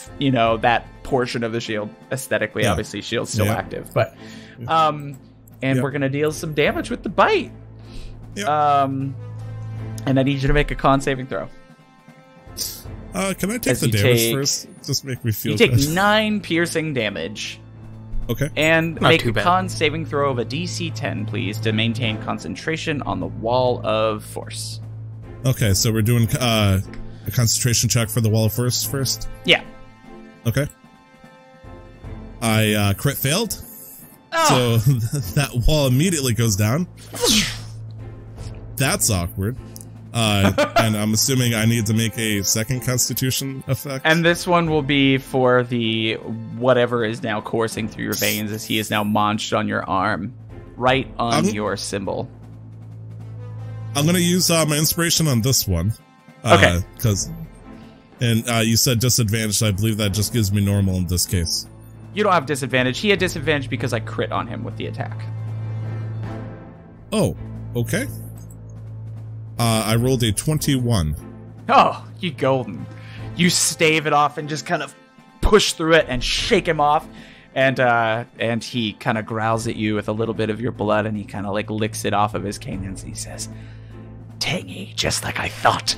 that portion of the shield. Aesthetically, obviously, shield's still active, but we're gonna deal some damage with the bite. Yeah. And I need you to make a con saving throw. Can I take the damage first? Just make me feel. You take 9 piercing damage. Okay. And make a con saving throw of a DC 10, please, to maintain concentration on the wall of force. Okay, so we're doing a concentration check for the wall of force first? Yeah. Okay. I crit failed. So that wall immediately goes down. That's awkward. And I'm assuming I need to make a second constitution effect. And this one will be for the whatever is now coursing through your veins as he is now munched on your arm, right on your symbol. I'm going to use my inspiration on this one. Okay. And you said disadvantage, so I believe that just gives me normal in this case. You don't have disadvantage. He had disadvantage because I crit on him with the attack. Oh, okay. I rolled a 21. Oh, you golden. You stave it off and just kind of push through it and shake him off. And he kind of growls at you with a little bit of your blood, and he kind of licks it off of his canines. And he says, tangy, just like I thought.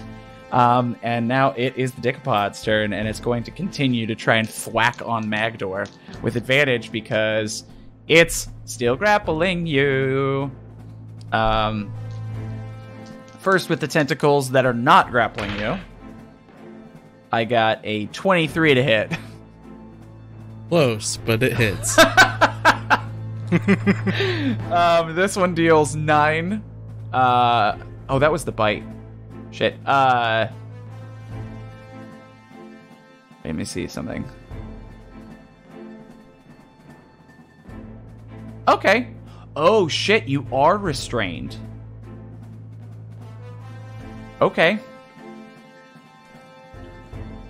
And now it is the Decapod's turn, and it's going to continue to try and thwack on Magdohr with advantage because it's still grappling you. First with the tentacles that are not grappling you. I got a 23 to hit. Close, but it hits. This one deals 9. Oh, that was the bite. Shit. Let me see something. Okay. Oh, shit, you are restrained. Okay.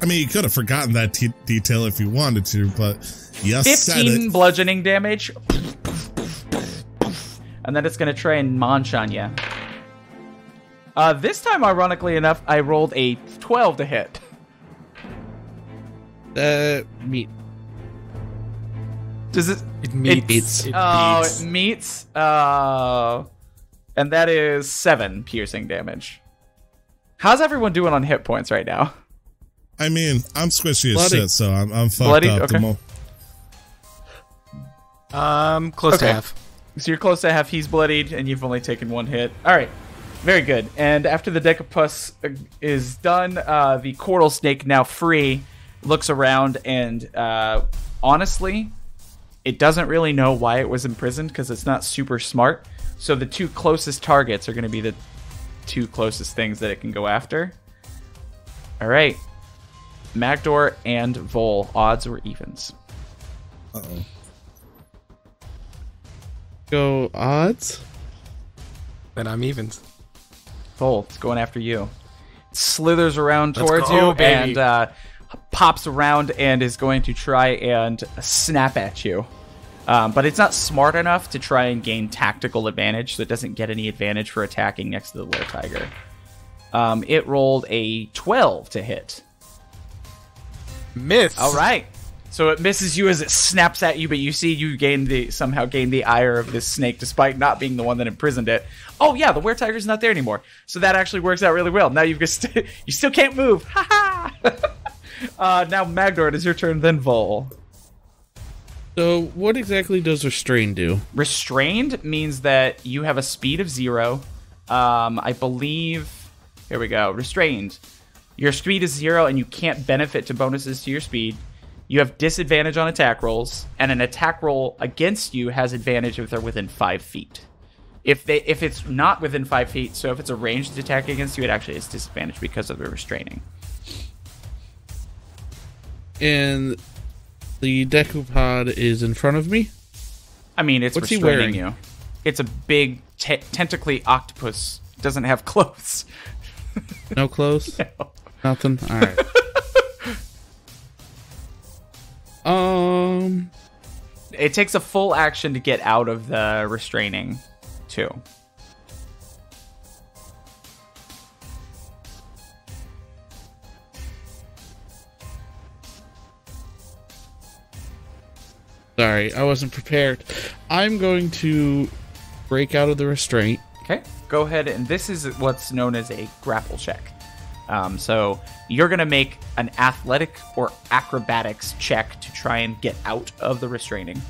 I mean, you could have forgotten that detail if you wanted to, but yes, 15 bludgeoning damage. And then it's going to try and munch on you. This time, ironically enough, I rolled a 12 to hit. Meat. Does it? It meets. It meets. And that is 7 piercing damage. How's everyone doing on hit points right now? I mean, I'm squishy as shit, so I'm fucked bloody? up. Okay. Close to half. So you're close to half. He's bloodied, and you've only taken 1 hit. All right. Very good. And after the Decapus is done, the Coral Snake, now free, looks around and, honestly, it doesn't really know why it was imprisoned because it's not super smart. So the 2 closest targets are going to be the 2 closest things that it can go after. All right. Magdohr and Vol, odds or evens? Uh-oh. Go odds? Then I'm evens. Vol, it's going after you. It slithers around Let's towards go, you baby. and pops around and is going to try and snap at you. But it's not smart enough to try and gain tactical advantage, so it doesn't get any advantage for attacking next to the Were Tiger. It rolled a 12 to hit. Miss. All right. So it misses you as it snaps at you, but you see you somehow gain the ire of this snake despite not being the one that imprisoned it. Oh yeah, the were-tiger's not there anymore. So that actually works out really well. Now you still can't move. Ha ha! Now Magdohr, it is your turn, then Vol. So what exactly does restrain do? Restrained means that you have a speed of 0. I believe... Here we go. Restrained. Your speed is 0 and you can't benefit to bonuses to your speed. You have disadvantage on attack rolls, and an attack roll against you has advantage if they're within 5 feet. If it's not within 5 feet, so if it's a ranged attack against you, it actually is disadvantage because of the restraining. And the decupod is in front of me? I mean, it's What's he restraining wearing? you. It's a big tentacly octopus. It doesn't have clothes. No clothes? No. Nothing? Alright. It takes a full action to get out of the restraining, too. Sorry, I wasn't prepared. I'm going to break out of the restraint. Okay, go ahead, and this is what's known as a grapple check. So you're going to make an athletic or acrobatics check to try and get out of the restraining.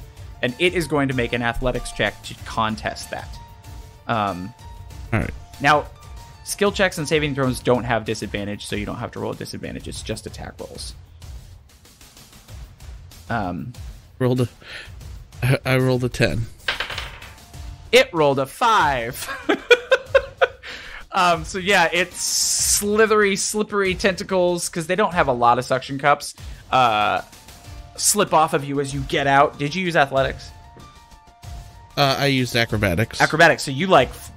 And it is going to make an athletics check to contest that. All right. Now, skill checks and saving throws don't have disadvantage, so you don't have to roll a disadvantage. It's just attack rolls. I rolled a 10. It rolled a 5. So yeah, it's slithery, slippery tentacles, because they don't have a lot of suction cups, slip off of you as you get out. Did you use athletics? I used acrobatics. Acrobatics, so you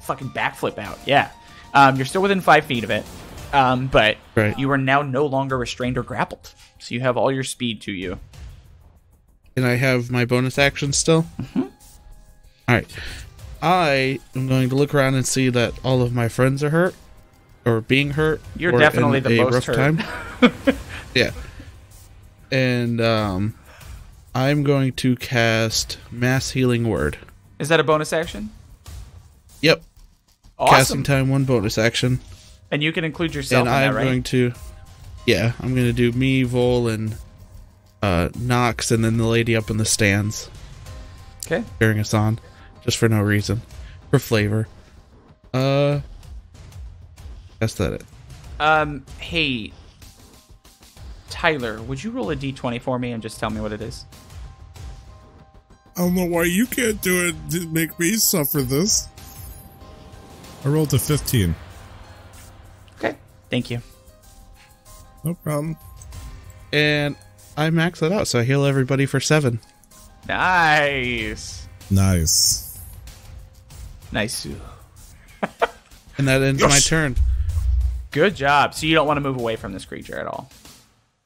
fucking backflip out. Yeah. You're still within 5 feet of it, but Right. you are now no longer restrained or grappled. So you have all your speed to you. And I have my bonus action still? Mm-hmm. Alright. I am going to look around and see that all of my friends are hurt. Or being hurt. You're or definitely in the a most rough hurt. time. Yeah. And I'm going to cast Mass Healing Word. Is that a bonus action? Yep. Awesome. Casting time 1 bonus action. And you can include yourself And in that, I'm right? going to... Yeah, I'm going to do me, Vol, and Nox, and then the lady up in the stands. Okay. Cheering us on. Just for no reason. For flavor. That's that it. Hey, Tyler, would you roll a d20 for me and just tell me what it is? I don't know why you can't do it to make me suffer this. I rolled a 15. Okay. Thank you. No problem. And I max it out, so I heal everybody for 7. Nice. Nice. Nice. And that ends my turn. Good job. So you don't want to move away from this creature at all,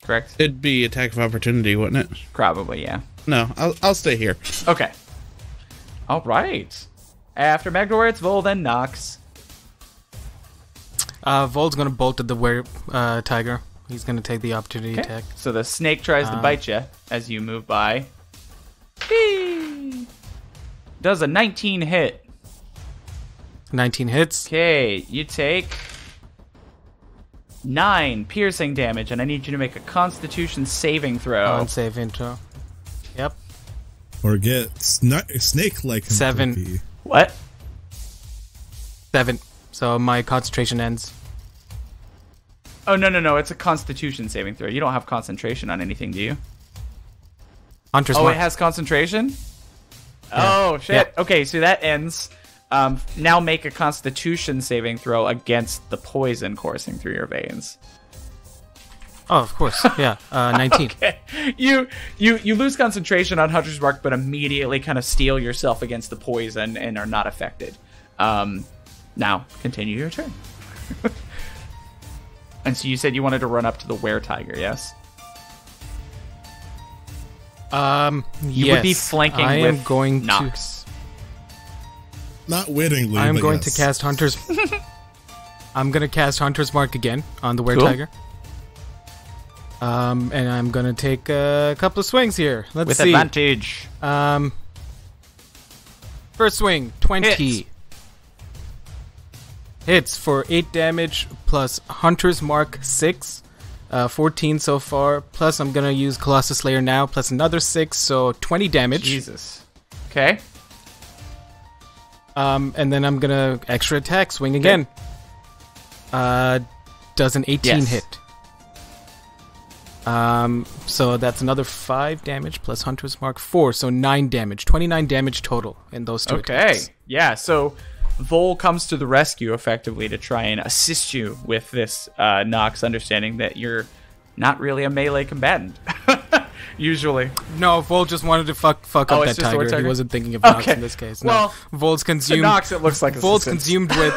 correct? It'd be attack of opportunity, wouldn't it? Probably, yeah. No, I'll stay here. Okay. All right. After Magdohr, it's Vol, then Nox. Vol's gonna bolt at the tiger. He's gonna take the opportunity attack. So the snake tries to bite you as you move by. Whee! Does a 19 hit. 19 hits. Okay, you take 9 piercing damage, and I need you to make a Constitution saving throw. On save intro. Yep. Or get snake-like. 7. entropy. What? 7. So my concentration ends. Oh, no. It's a Constitution saving throw. You don't have concentration on anything, do you? Hunter's Oh, Mark. it has concentration? Oh, shit. Yeah. Okay, so that ends. Now make a Constitution saving throw against the poison coursing through your veins. Oh, of course. Yeah. 19. Okay. You lose concentration on Hunter's Mark, but immediately kind of steel yourself against the poison and are not affected. Now, continue your turn. And so you said you wanted to run up to the were-tiger, yes? You would be flanking I with am going Nox. Not wittingly. I'm but going yes. to cast Hunter's... I'm going to cast Hunter's Mark again on the Cool. were-tiger. And I'm gonna take a couple of swings here. Let's With see. advantage. First swing, 20. Hits. Hits for 8 damage plus Hunter's Mark 6. 14 so far. Plus I'm gonna use Colossus Slayer now, plus another 6, so 20 damage. Jesus. Okay. And then I'm gonna extra attack, swing again. Does an 18 Yes. hit. So that's another 5 damage plus Hunter's Mark 4, so 9 damage. 29 damage total in those two attacks. Yeah, so Vol comes to the rescue effectively to try and assist you with this, Nox, understanding that you're not really a melee combatant. Usually. No, Vol just wanted to fuck up Oh, that it's just the tiger. tiger? He wasn't thinking of Nox Okay. in this case. Well, no. Vol's To consumed. Nox, it looks like Vol's assistance. consumed with.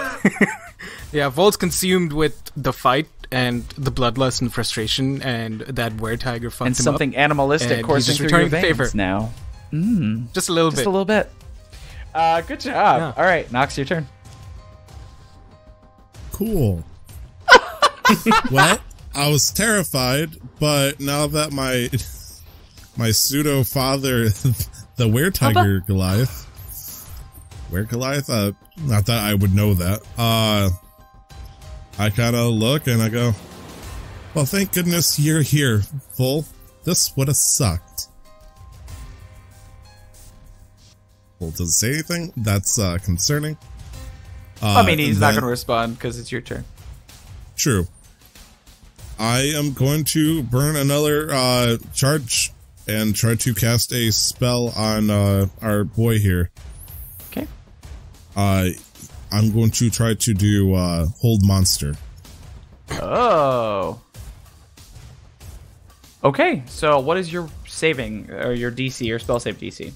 Yeah, Vol's consumed with the fight and the bloodlust and frustration, and that were-tiger fucked And him something animalistic and he's coursing just through your returning the veins favor. now. up. Just a little Just bit. a little bit. Good job. Yeah. All right, Nox, your turn. Cool. Well, I was terrified, but now that my pseudo father, the were-tiger Goliath, were-Goliath, not that I would know that, I kind of look and I go, well, thank goodness you're here, Vol. This would have sucked. Vol doesn't say anything. That's concerning. I mean, he's and not then- going to respond because it's your turn. True. I am going to burn another charge and try to cast a spell on our boy here. Okay. I'm going to try to do hold monster. Oh. Okay, so what is your saving, or your DC, your spell save DC?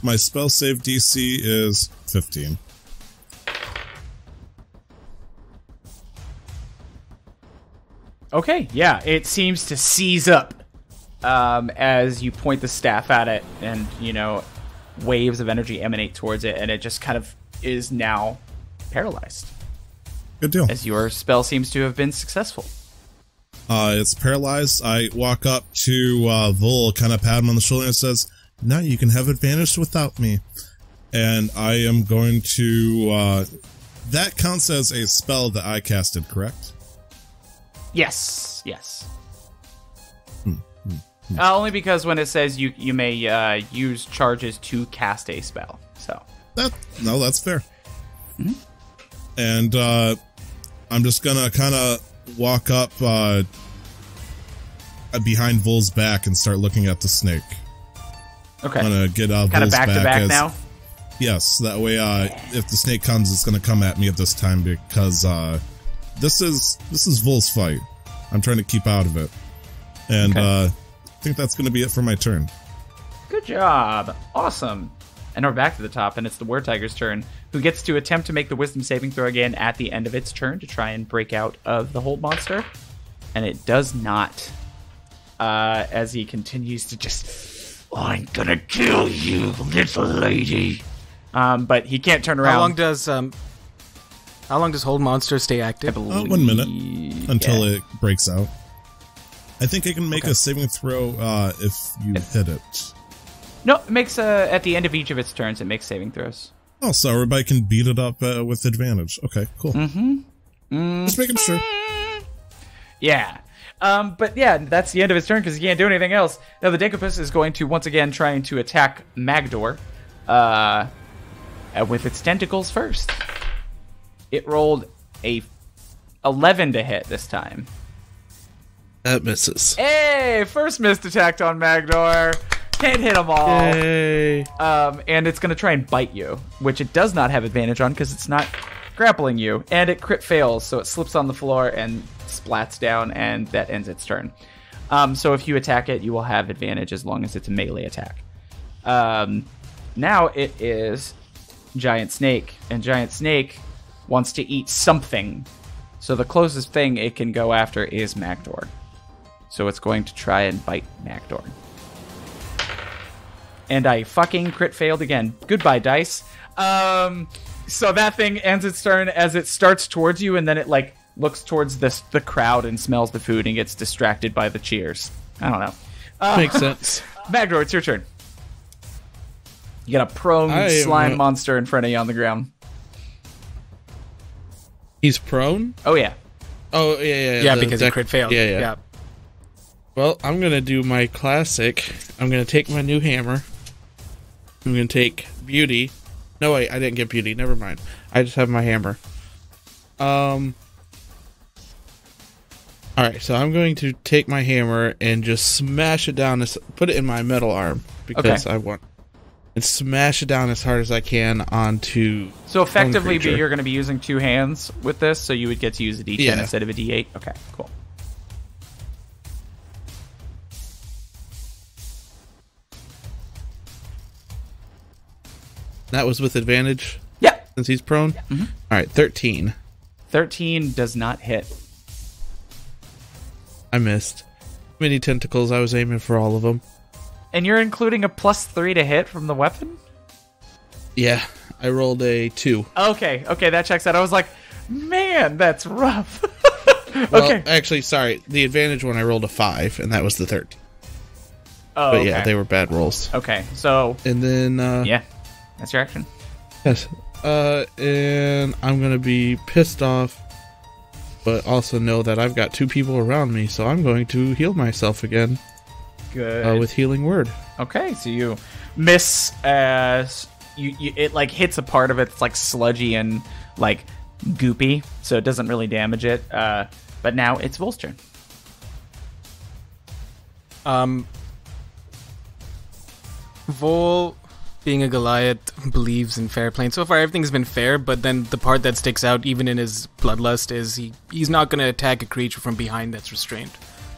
My spell save DC is 15. Okay, yeah, it seems to seize up as you point the staff at it, and, you know, waves of energy emanate towards it, and it just kind of is now paralyzed, Good deal. as your spell seems to have been successful. It's paralyzed. I walk up to Vol, kind of pat him on the shoulder and says, now you can have advantage without me. And I am going to... that counts as a spell that I casted, correct? Yes, yes. Only because when it says you may use charges to cast a spell, so. No, that's fair. And I'm just gonna kind of walk up behind Vol's back and start looking at the snake. Okay. I'm gonna get Kind of Vol's back to back as, now? Yes, that way if the snake comes, it's gonna come at me at this time because this is Vol's fight. I'm trying to keep out of it, and Okay. I think that's gonna be it for my turn. Good job. Awesome. And we're back to the top, and it's the were-tiger's turn, who gets to attempt to make the wisdom saving throw again at the end of its turn to try and break out of the hold monster. And it does not. As he continues to just, I'm gonna kill you, little lady. But he can't turn around. How long does hold monster stay active? 1 minute until it breaks out. I think I can make a saving throw if you hit it. No, it makes at the end of each of its turns, it makes saving throws. Oh, so everybody can beat it up with advantage. Okay, cool. Just making sure. Yeah. But yeah, that's the end of his turn because he can't do anything else. Now the Decopus is going to once again trying to attack Magdohr with its tentacles first. It rolled a 11 to hit this time. That misses. Hey, first missed attack on Magdohr. Can't hit them all. Yay. And it's going to try and bite you, which it does not have advantage on because it's not grappling you. And it crit fails, so it slips on the floor and splats down, and that ends its turn. So if you attack it, you will have advantage as long as it's a melee attack. Now it is Giant Snake, and Giant Snake wants to eat something. So the closest thing it can go after is Magdohr. So it's going to try and bite Magdohr. And I fucking crit failed again. Goodbye, dice. So that thing ends its turn as it starts towards you, and then it, like, looks towards the crowd and smells the food and gets distracted by the cheers. I don't know. Makes sense. Magdohr, it's your turn. You got a prone slime monster in front of you on the ground. He's prone? Oh, yeah. Oh, yeah. Yeah, because he crit failed. Yeah. Well, I'm going to do my classic. I'm going to take my new hammer. I'm going to take beauty. No, wait, I didn't get beauty. Never mind. I just have my hammer. Alright, so I'm going to take my hammer and just smash it down, put it in my metal arm, because I want, and smash it down as hard as I can onto... So effectively, you're going to be using 2 hands with this, so you would get to use a D10 instead of a D8? Okay, cool. That was with advantage? Yeah. Since he's prone? Yeah. Mm-hmm. Alright, 13. 13 does not hit. I missed. Mini tentacles, I was aiming for all of them. And you're including a +3 to hit from the weapon? Yeah, I rolled a 2. Okay, that checks out. I was like, man, that's rough. Well, actually, sorry. The advantage one I rolled a 5, and that was the 13. Oh, but yeah, they were bad rolls. Okay, so... And then... yeah, that's your action. Yes. And I'm going to be pissed off, but also know that I've got 2 people around me, so I'm going to heal myself again. Good. With Healing Word. Okay, so you miss as... it like hits a part of it that's like sludgy and like goopy, so it doesn't really damage it. But now it's Vol's turn. Vol, being a Goliath, believes in fair play. So far, everything's been fair, but then the part that sticks out, even in his bloodlust, is he's not going to attack a creature from behind that's restrained.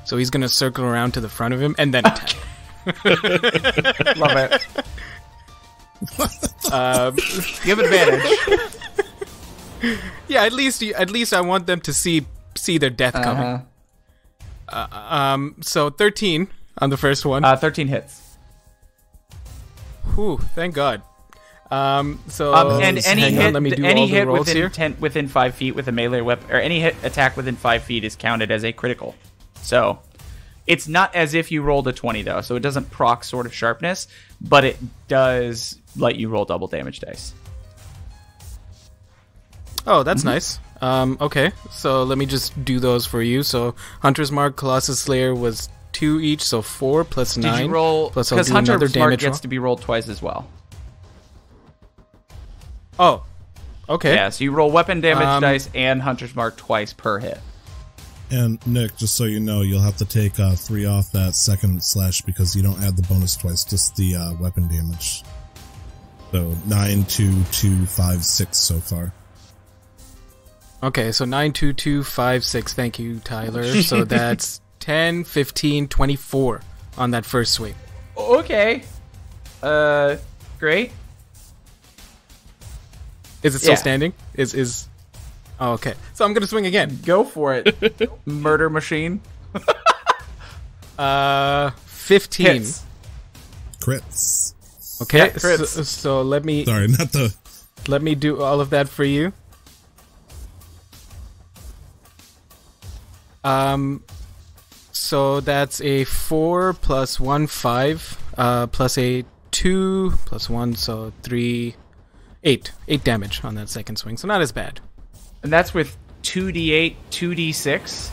So he's going to circle around to the front of him and then attack. Love it. Give advantage. Yeah, at least I want them to see their death coming. So 13 on the first one. 13 hits. Whew, thank God. And any hit within within 5 feet with a melee weapon, or any hit attack within 5 feet is counted as a critical. So it's not as if you rolled a 20 though, so it doesn't proc Sword of Sharpness, but it does let you roll double damage dice. Oh, that's nice. Okay, so let me just do those for you. So Hunter's Mark, Colossus Slayer was 2 each, so 4 plus 9. Did you roll? Plus I'll because do Hunter's another Mark damage gets roll. to be rolled twice as well. Oh, okay. Yeah, so you roll weapon damage dice and Hunter's Mark twice per hit. And Nick, just so you know, you'll have to take 3 off that second slash because you don't add the bonus twice, just the weapon damage. So 9, 2, 2, 5, 6 so far. Okay, so 9, 2, 2, 5, 6. Thank you, Tyler. So that's 10, 15, 24 on that first swing. Okay. Great. Is it still standing? Is Oh, okay. So I'm gonna swing again. Go for it. Murder machine. 15. Hits. Crits. Okay, Yeah, crits. so let me Sorry, not the... let me do all of that for you. So that's a 4 plus 1, 5, plus a 2 plus 1, so 3, 8. 8 damage on that second swing, so not as bad. And that's with 2d8, 2d6,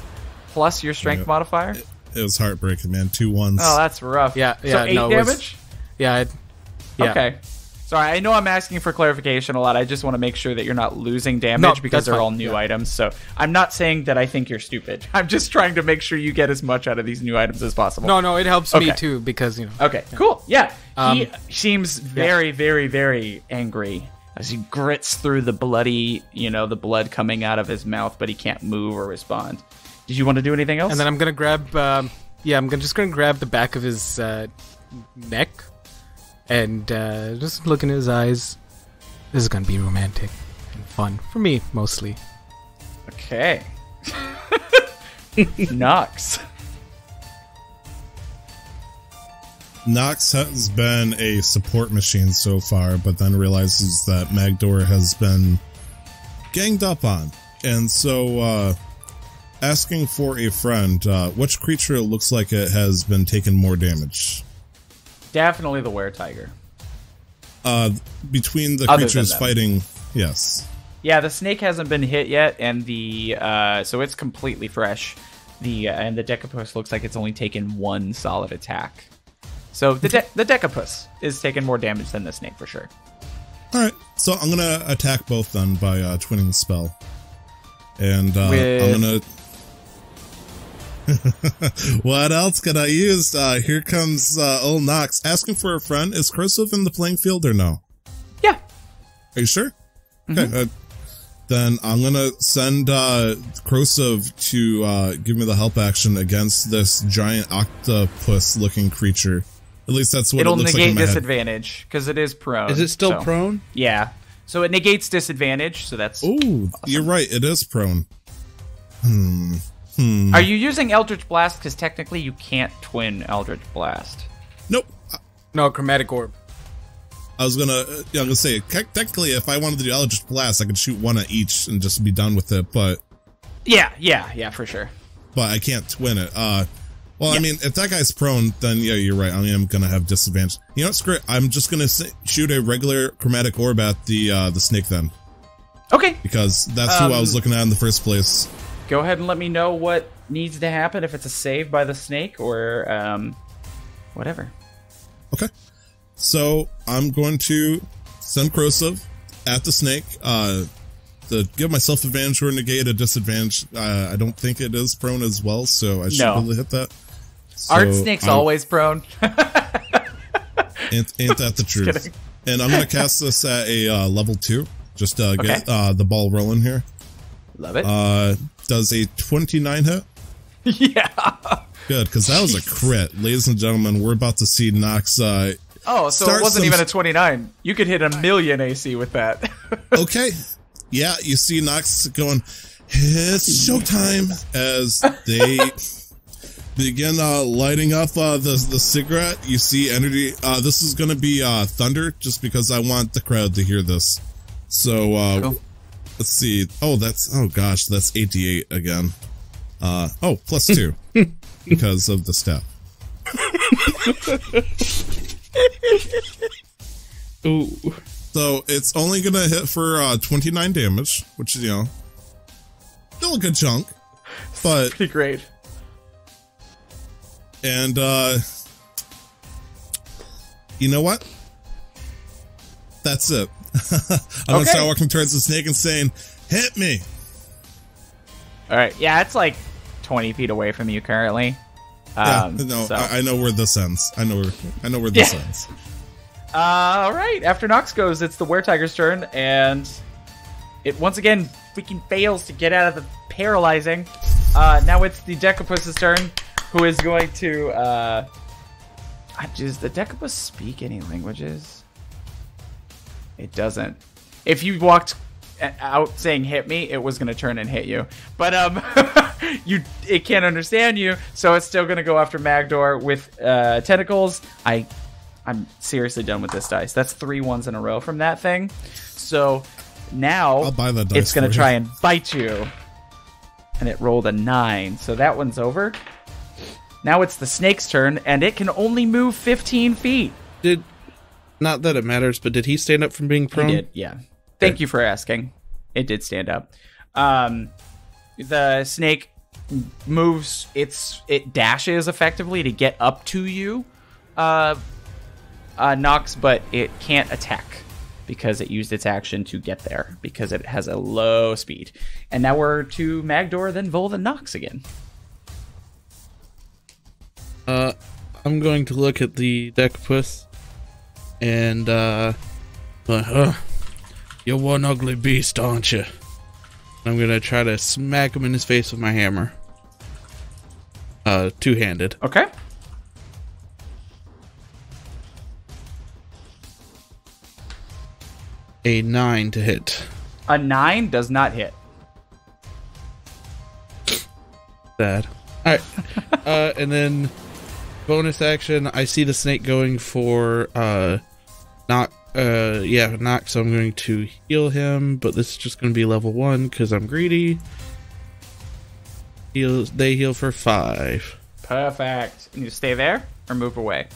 plus your strength modifier? It was heartbreaking, man. 2 1s. Oh, that's rough. Yeah, So 8 no, it was- damage? Yeah. Okay. Sorry, I know I'm asking for clarification a lot. I just want to make sure that you're not losing damage No, because that's they're fine. all new Yeah. items. So I'm not saying that I think you're stupid. I'm just trying to make sure you get as much out of these new items as possible. No, it helps me Okay. too because, you know. Okay, cool. Yeah. He seems very, very, very angry as he grits through the bloody, the blood coming out of his mouth, but he can't move or respond. Did you want to do anything else? And then I'm going to grab just going to grab the back of his neck and just look in his eyes. This is going to be romantic and fun for me mostly. Okay. Nox. Nox has been a support machine so far, but then realizes that Magdohr has been ganged up on. And so asking for a friend, which creature looks like it has been taking more damage? Definitely the were-tiger. Between the Other creatures than them. fighting, yes. Yeah, the snake hasn't been hit yet, and so it's completely fresh. And the Decapus looks like it's only taken one solid attack. So the Decapus is taking more damage than the snake for sure. All right, so I'm gonna attack both then by twinning the spell, and I'm gonna. What else could I use? Here comes old Nox asking for a friend. Is Corrosive in the playing field or no? Yeah. Are you sure? Okay. Then I'm gonna send Corrosive to give me the help action against this giant octopus-looking creature. At least that's what it looks like in It'll my negate head. disadvantage because it is prone. Is it still so- prone? Yeah. So it negates disadvantage. So that's. Ooh, awesome. You're right. It is prone. Are you using Eldritch Blast? Because technically you can't twin Eldritch Blast. Nope. No, Chromatic Orb. I was gonna say, technically, if I wanted to do Eldritch Blast, I could shoot one at each and just be done with it, but Yeah, for sure. I can't twin it. Well, I mean, if that guy's prone, then yeah, you're right. I am gonna have disadvantage. You know what, screw it. I'm just gonna shoot a regular Chromatic Orb at the snake then, Okay. because that's who I was looking at in the first place. Go ahead and let me know what needs to happen, if it's a save by the snake or whatever. Okay. So I'm going to send Corrosive at the snake to give myself advantage or negate a disadvantage. I don't think it is prone as well, so I should be able to hit that. So Art snake's always prone. Ain't that the truth? kidding. And I'm going to cast this at a level 2, just to get the ball rolling here. Love it. Does a 29 hit? Yeah. Good, because that was a crit. Ladies and gentlemen, we're about to see Nox... Oh, so it wasn't even a 29. You could hit 1,000,000 AC with that. Okay. Yeah, you see Nox going, it's showtime, as they begin lighting up the cigarette. You see energy. This is going to be thunder, just because I want the crowd to hear this. So, let's see. Oh, gosh, that's 88 again. Plus 2, because of the step. Ooh. So it's only gonna hit for 29 damage, which is, still a good chunk, but Pretty great. and you know what? That's it. I'm gonna start walking towards the snake and saying, "Hit me!" All right. Yeah, it's like 20 feet away from you currently. I know where this ends. I know where this ends. All right. After Nox goes, it's the Were-Tiger's turn, and it once again freaking fails to get out of the paralyzing. Now it's the Decapus's turn, who is going to. Does the Decapus speak any languages? It doesn't. If you walked out saying "hit me," it was going to turn and hit you. But it can't understand you, so it's still going to go after Magdohr with tentacles. I'm seriously done with this dice. That's 3 ones in a row from that thing. So now I'll buy that dice it's going for to you. try and bite you. And it rolled a 9, so that one's over. Now it's the snake's turn, and it can only move 15 feet. Not that it matters, but did he stand up from being prone? He did, yeah. Thank you for asking. It did stand up. The snake moves, it dashes effectively to get up to you, Nox, but it can't attack because it used its action to get there because it has a low speed. And now we're to Magdohr, then Vol, then Nox again. I'm going to look at the Decapus and you're one ugly beast, aren't you? I'm gonna try to smack him in his face with my hammer. Two-handed. Okay. A 9 to hit. A 9 does not hit. Sad. Alright. And then bonus action, I see the snake going for knock, so I'm going to heal him, but this is just going to be level 1 because I'm greedy. They heal for 5. Perfect. And you stay there or move away?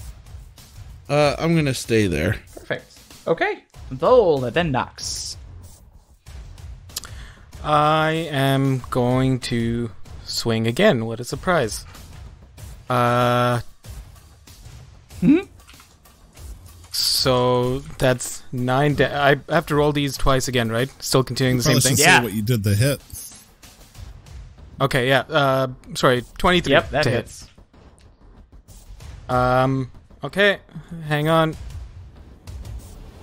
I'm gonna stay there. Perfect. Okay. Vol, then Nox. I am going to swing again. What a surprise. So that's 9. I have to roll these twice again, right? Still continuing the same Probably thing? should say what you did to hit. Okay, yeah. Sorry, 23. Yep, that to hits. Hit. Okay, hang on.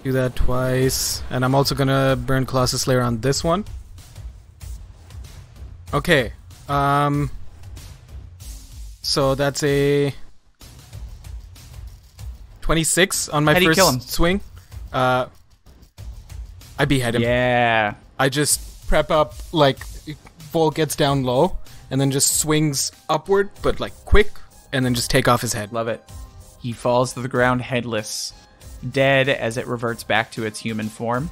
Do that twice. And I'm also gonna burn Colossus Slayer on this one. Okay. So that's a 26 on my How do you kill him? first swing. I behead him. Yeah. I just prep up, like, Vol gets down low, and then just swings upward, but, like, quick, and then just take off his head. Love it. He falls to the ground headless, dead as it reverts back to its human form.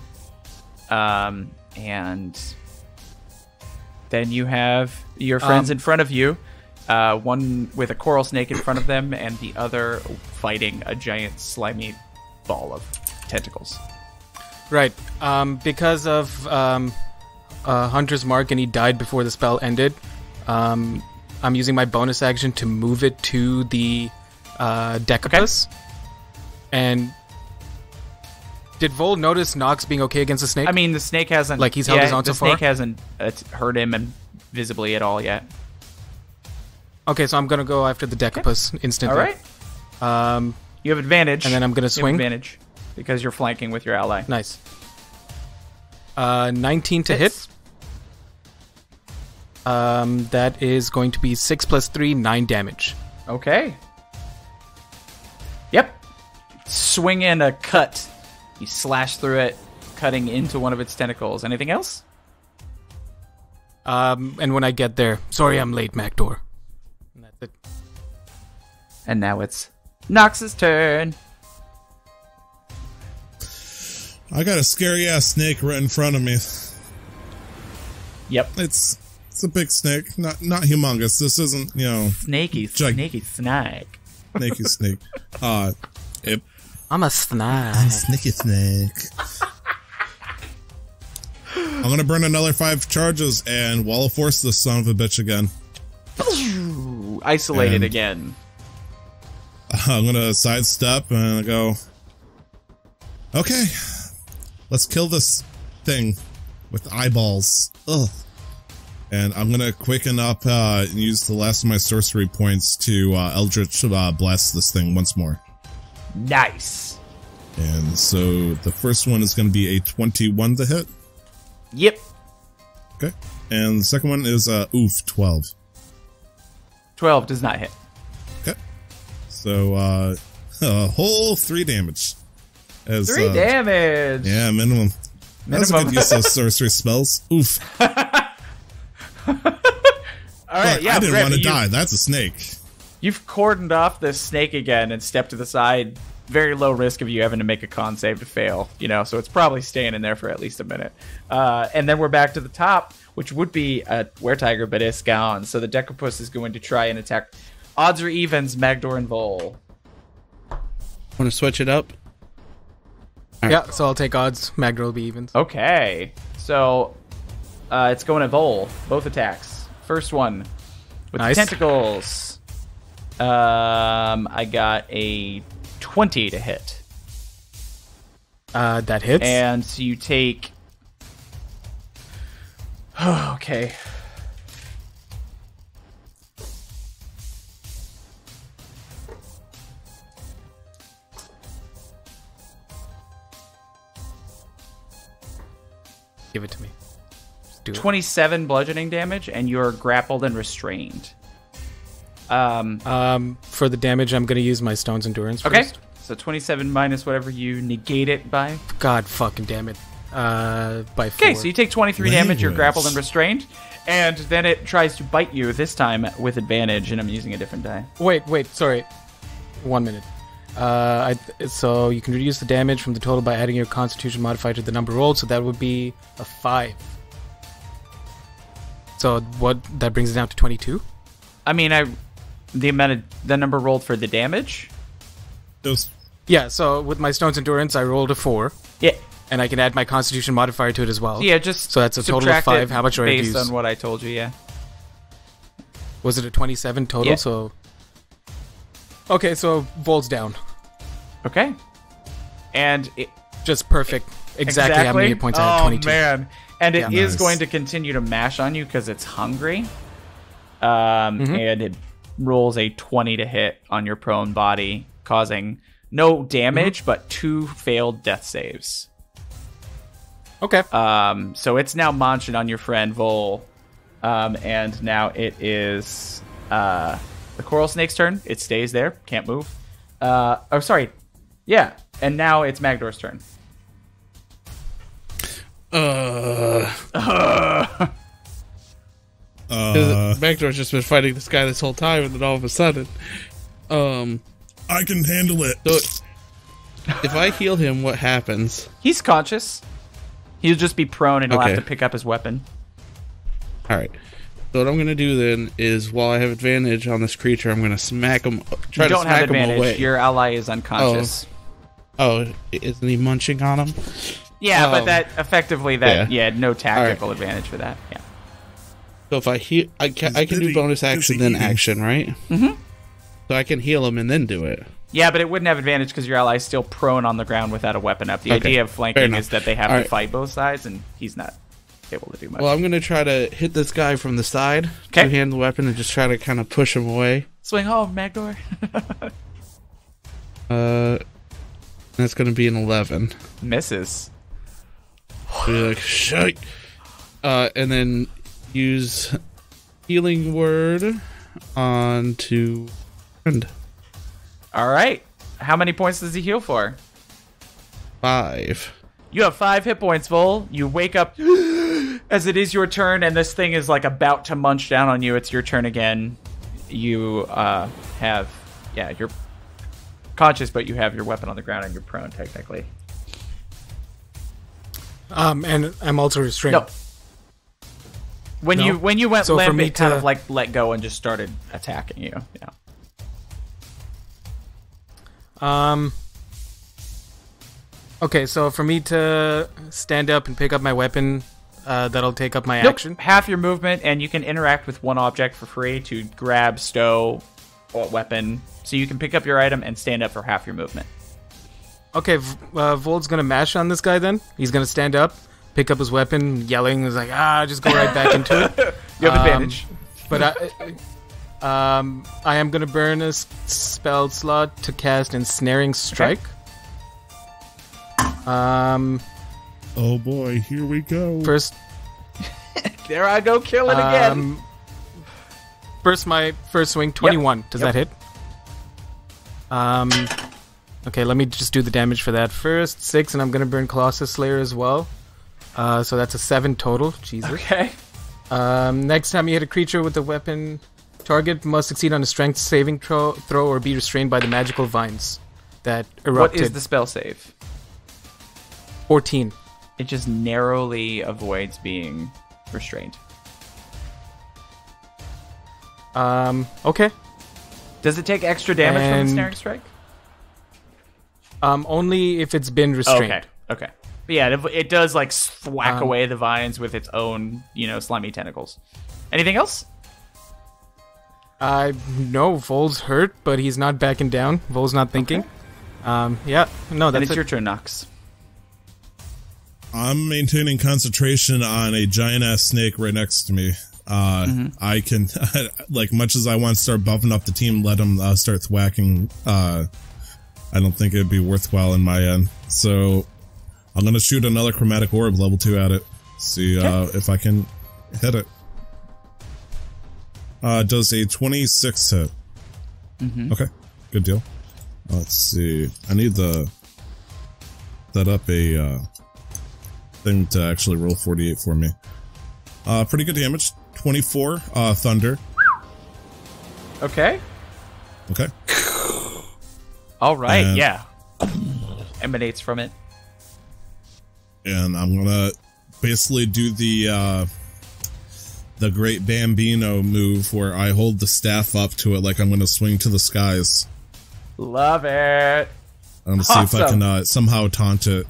And then you have your friends in front of you. One with a coral snake in front of them, and the other fighting a giant slimy ball of tentacles. Right. Because of Hunter's Mark, and he died before the spell ended, I'm using my bonus action to move it to the Decapus. Okay. And did Vol notice Nox being okay against the snake? I mean, the snake hasn't... Like, he's held his own so far? The snake hasn't hurt him visibly at all yet. Okay, so I'm going to go after the Decapus instantly. All right. You have advantage. And then I'm going to swing. You have advantage because you're flanking with your ally. Nice. 19 to hit. That is going to be 6 plus 3, 9 damage. Okay. Yep. Swing in a cut. You slash through it, cutting into one of its tentacles. Anything else? And when I get there, sorry I'm late, Magdohr. And that's it. And now it's Nox's turn. I got a scary ass snake right in front of me. Yep. It's a big snake, not humongous. This isn't, snaky snake. Snaky snake. I'm a snake. Sneaky snake. I'm gonna burn another 5 charges and wall of force this son of a bitch again. Isolated again. I'm gonna sidestep and go, okay, let's kill this thing with eyeballs. Ugh. And I'm gonna quicken up and use the last of my sorcery points to Eldritch Blast this thing once more. Nice. And so the first one is going to be a 21 to hit. Yep. Okay. And the second one is 12. 12 does not hit. Okay. So a whole 3 damage. 3 damage. Yeah, minimum. That's a good use of sorcery spells. Oof. All right. Yeah, I didn't want to die. That's a snake. You've cordoned off this snake again and stepped to the side. Very low risk of you having to make a con save to fail, so it's probably staying in there for at least a minute. And then we're back to the top, which would be a Weretiger, but it's gone. So the Decapus is going to try and attack. Odds or evens, Magdohr and Vol. Want to switch it up? Yeah, so I'll take odds. Magdohr will be evens. Okay. So it's going to Vol. Both attacks. First one with the tentacles. I got a 20 to hit. That hits. And so you take... okay. Give it to me. Just do 27 bludgeoning damage, and you're grappled and restrained. For the damage, I'm going to use my Stone's Endurance first. Okay. So 27 minus whatever you negate it by. God fucking damn it. By 4. Okay, so you take 23 damage, you're grappled and restrained, and then it tries to bite you, this time with advantage, and I'm using a different die. Wait, sorry. 1 minute. So you can reduce the damage from the total by adding your Constitution modifier to the number rolled, so that would be a 5. So that brings it down to 22? I mean, the number rolled for the damage? Yeah, so with my Stone's Endurance, I rolled a 4. Yeah. And I can add my Constitution modifier to it as well. Yeah, just so that's a total of 5. How much do I use? Based on what I told you, yeah. Was it a 27 total? Yeah. So okay, so Vol's down. Okay. And just perfect. Exactly how many hit points I had, 22. Oh, man. And it is Nice. going to continue to mash on you because it's hungry. And it rolls a 20 to hit on your prone body, causing no damage, but 2 failed death saves. Okay. So it's now munching on your friend Vol. And now it is the Coral Snake's turn. It stays there. Can't move. Oh, sorry. Yeah. And now it's Magdohr's turn. Magdohr's just been fighting this guy this whole time, and then all of a sudden, I can handle it. so if I heal him, what happens? He's conscious. He'll just be prone and he'll Okay. have to pick up his weapon. All right. So what I'm gonna do then is, while I have advantage on this creature, I'm gonna smack him. Try You to don't smack have him advantage. away. Your ally is unconscious. Oh, isn't he munching on him? Yeah, but that effectively no tactical Alright. advantage for that. Yeah. So if I heal, I can do busy- bonus action busy then eating. action, right? Mm-hmm. So I can heal him and then do it. Yeah, but it wouldn't have advantage because your ally's still prone on the ground without a weapon up. The Okay, idea of fair flanking enough. is that they have All to right. fight both sides, and he's not able to do much. Well, I'm gonna try to hit this guy from the side, Okay. two-hand the weapon, and just try to kind of push him away. Swing home, Magdohr. That's gonna be an 11. Misses. Be like, shite. And then use healing word onto friend. All right. How many points does he heal for? 5. You have 5 hit points, Vol. You wake up as it is your turn, and this thing is like about to munch down on you. It's your turn again. You you're conscious, but you have your weapon on the ground and you're prone, technically. And I'm also restrained. No. When No? you went So for limp, me it kind to- of like let go and just started attacking you. Yeah. Okay, so for me to stand up and pick up my weapon, that'll take up my Nope. action. Half your movement, and you can interact with one object for free to grab, stow, or weapon. So you can pick up your item and stand up for half your movement. Okay, Vol's gonna mash on this guy then. He's gonna stand up, pick up his weapon, yelling. He's like, just go right back into it. You have advantage. But I am gonna burn a spell slot to cast Ensnaring Strike. Oh boy, here we go. First, There I go, kill it again. my first swing, 21. Does that hit? Okay, let me just do the damage for that first. 6, and I'm gonna burn Colossus Slayer as well. So that's a 7 total. Jesus. Okay. Next time you hit a creature with a weapon, target must succeed on a strength saving throw or be restrained by the magical vines that What erupted. is the spell save? 14. It just narrowly avoids being restrained. Okay. Does it take extra damage from the And- snaring strike? Only if it's been restrained. Okay. But yeah, it does like thwack away the vines with its own, slimy tentacles. Anything else? No, Vol's hurt, but he's not backing down. Vol's not thinking. No, Then that's it's it. your turn, Nox. I'm maintaining concentration on a giant ass snake right next to me. I can, like, much as I want to start buffing up the team, let him start thwacking. I don't think it'd be worthwhile in my end. So I'm gonna shoot another chromatic orb level 2 at it. See if I can hit it. Does a 26 hit? Okay, good deal. Let's see. I need to set up a thing to actually roll 48 for me. Pretty good damage. 24 thunder. Okay. Okay. All right. And- Yeah. Emanates from it. And I'm gonna basically do the the great Bambino move where I hold the staff up to it like I'm going to swing to the skies. Love it. I'm going to see if I can somehow taunt it.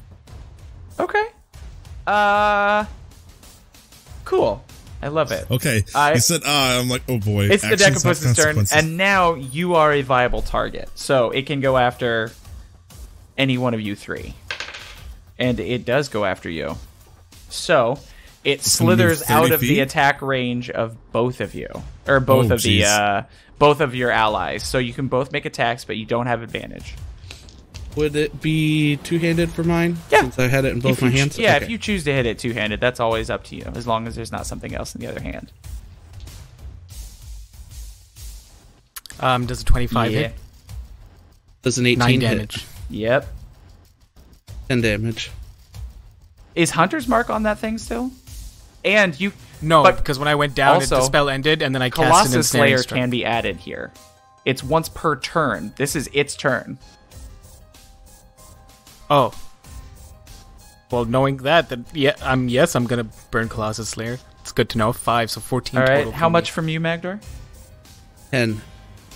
Okay. Cool. I love it. Okay. He said, I'm like, oh boy. It's the Decapust's turn, and now you are a viable target. So it can go after any one of you three. And it does go after you. So it slithers out of the attack range of both of you. Or both of the both of your allies. So you can both make attacks, but you don't have advantage. Would it be two-handed for mine? Yeah. Since I had it in both my hands? Yeah, okay. If you choose to hit it two-handed, that's always up to you, as long as there's not something else in the other hand. Does a 25 hit? Does an 18 9 hit? damage. Yep. 10 damage. Is Hunter's Mark on that thing still? And you... No, but because when I went down, the spell ended, and then I cast an Colossus ensnaring Slayer strike. can be added here. It's once per turn. This is its turn. Oh. Well, knowing that, then yes, I'm gonna burn Colossus Slayer. It's good to know. 5, so 14 all right, total. how much from you, Magdohr? 10.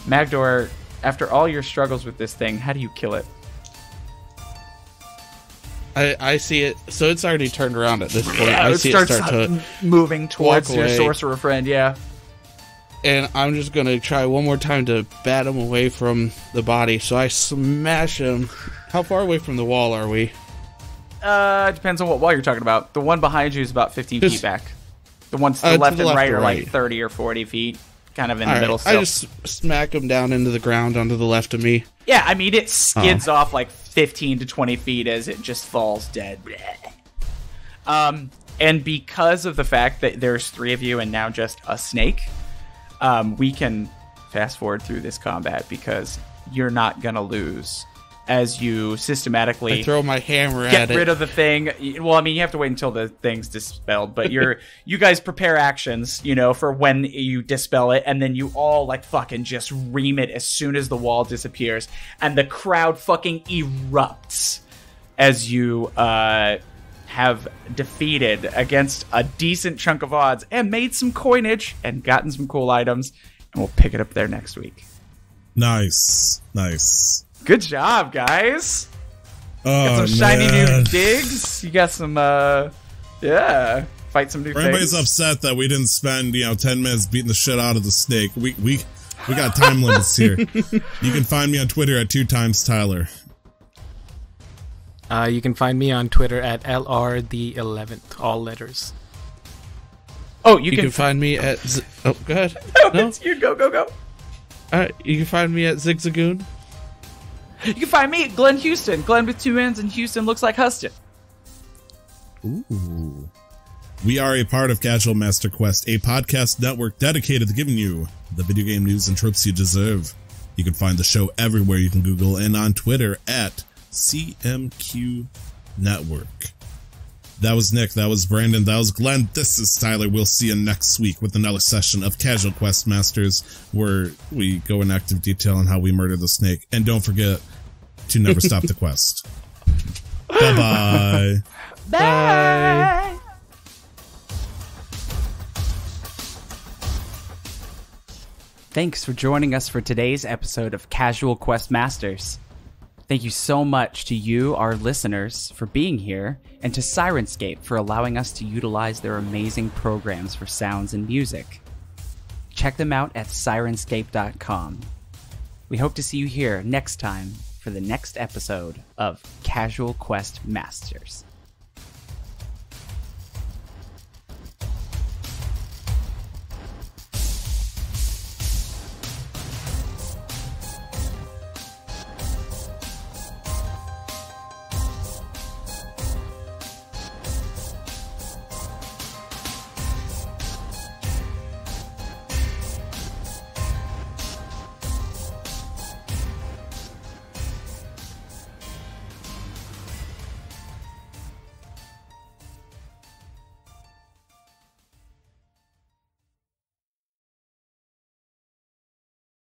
Magdohr, after all your struggles with this thing, how do you kill it? I see it. So it's already turned around at this point. I see it start to moving towards your away. sorcerer friend, yeah. And I'm just going to try one more time to bat him away from the body. So I smash him. How far away from the wall are we? It depends on what wall you're talking about. The one behind you is about 15 feet back. The ones to the left and right are like 30 or 40 feet. Kind of in the middle still. I just smack him down into the ground onto the left of me. Yeah, I mean, it skids off like 15 to 20 feet as it just falls dead. And because of the fact that there's 3 of you and now just a snake, we can fast forward through this combat because you're not going to lose as you systematically I throw my hammer at it. Get rid of the thing. Well, I mean, you have to wait until the thing's dispelled, but you guys prepare actions, for when you dispel it, and then you all like fucking just ream it as soon as the wall disappears, and the crowd fucking erupts as you have defeated against a decent chunk of odds and made some coinage and gotten some cool items, and we'll pick it up there next week. Nice. Good job, guys. Oh, got some shiny new digs. You got some, fight some new things. Everybody's upset that we didn't spend, 10 minutes beating the shit out of the snake. We got time limits here. You can find me on Twitter at 2timestyler. You can find me on Twitter at LR the11th, all letters. Oh, you can find me at... go ahead. No, it's you. Go. Alright, you can find me at Zigzagoon. You can find me at Glenn Houston. Glenn with 2 N's, and Houston looks like Huston. Ooh. We are a part of Casual Master Quest, a podcast network dedicated to giving you the video game news and tropes you deserve. You can find the show everywhere you can Google and on Twitter at CMQ Network. That was Nick, that was Brandon, that was Glenn, this is Tyler. We'll see you next week with another session of Casual Quest Masters, where we go in active detail on how we murder the snake. And don't forget to never stop the quest. Bye-bye. Bye. Thanks for joining us for today's episode of Casual Quest Masters. Thank you so much to you, our listeners, for being here, and to Sirenscape for allowing us to utilize their amazing programs for sounds and music. Check them out at Sirenscape.com. We hope to see you here next time for the next episode of Casual Quest Masters.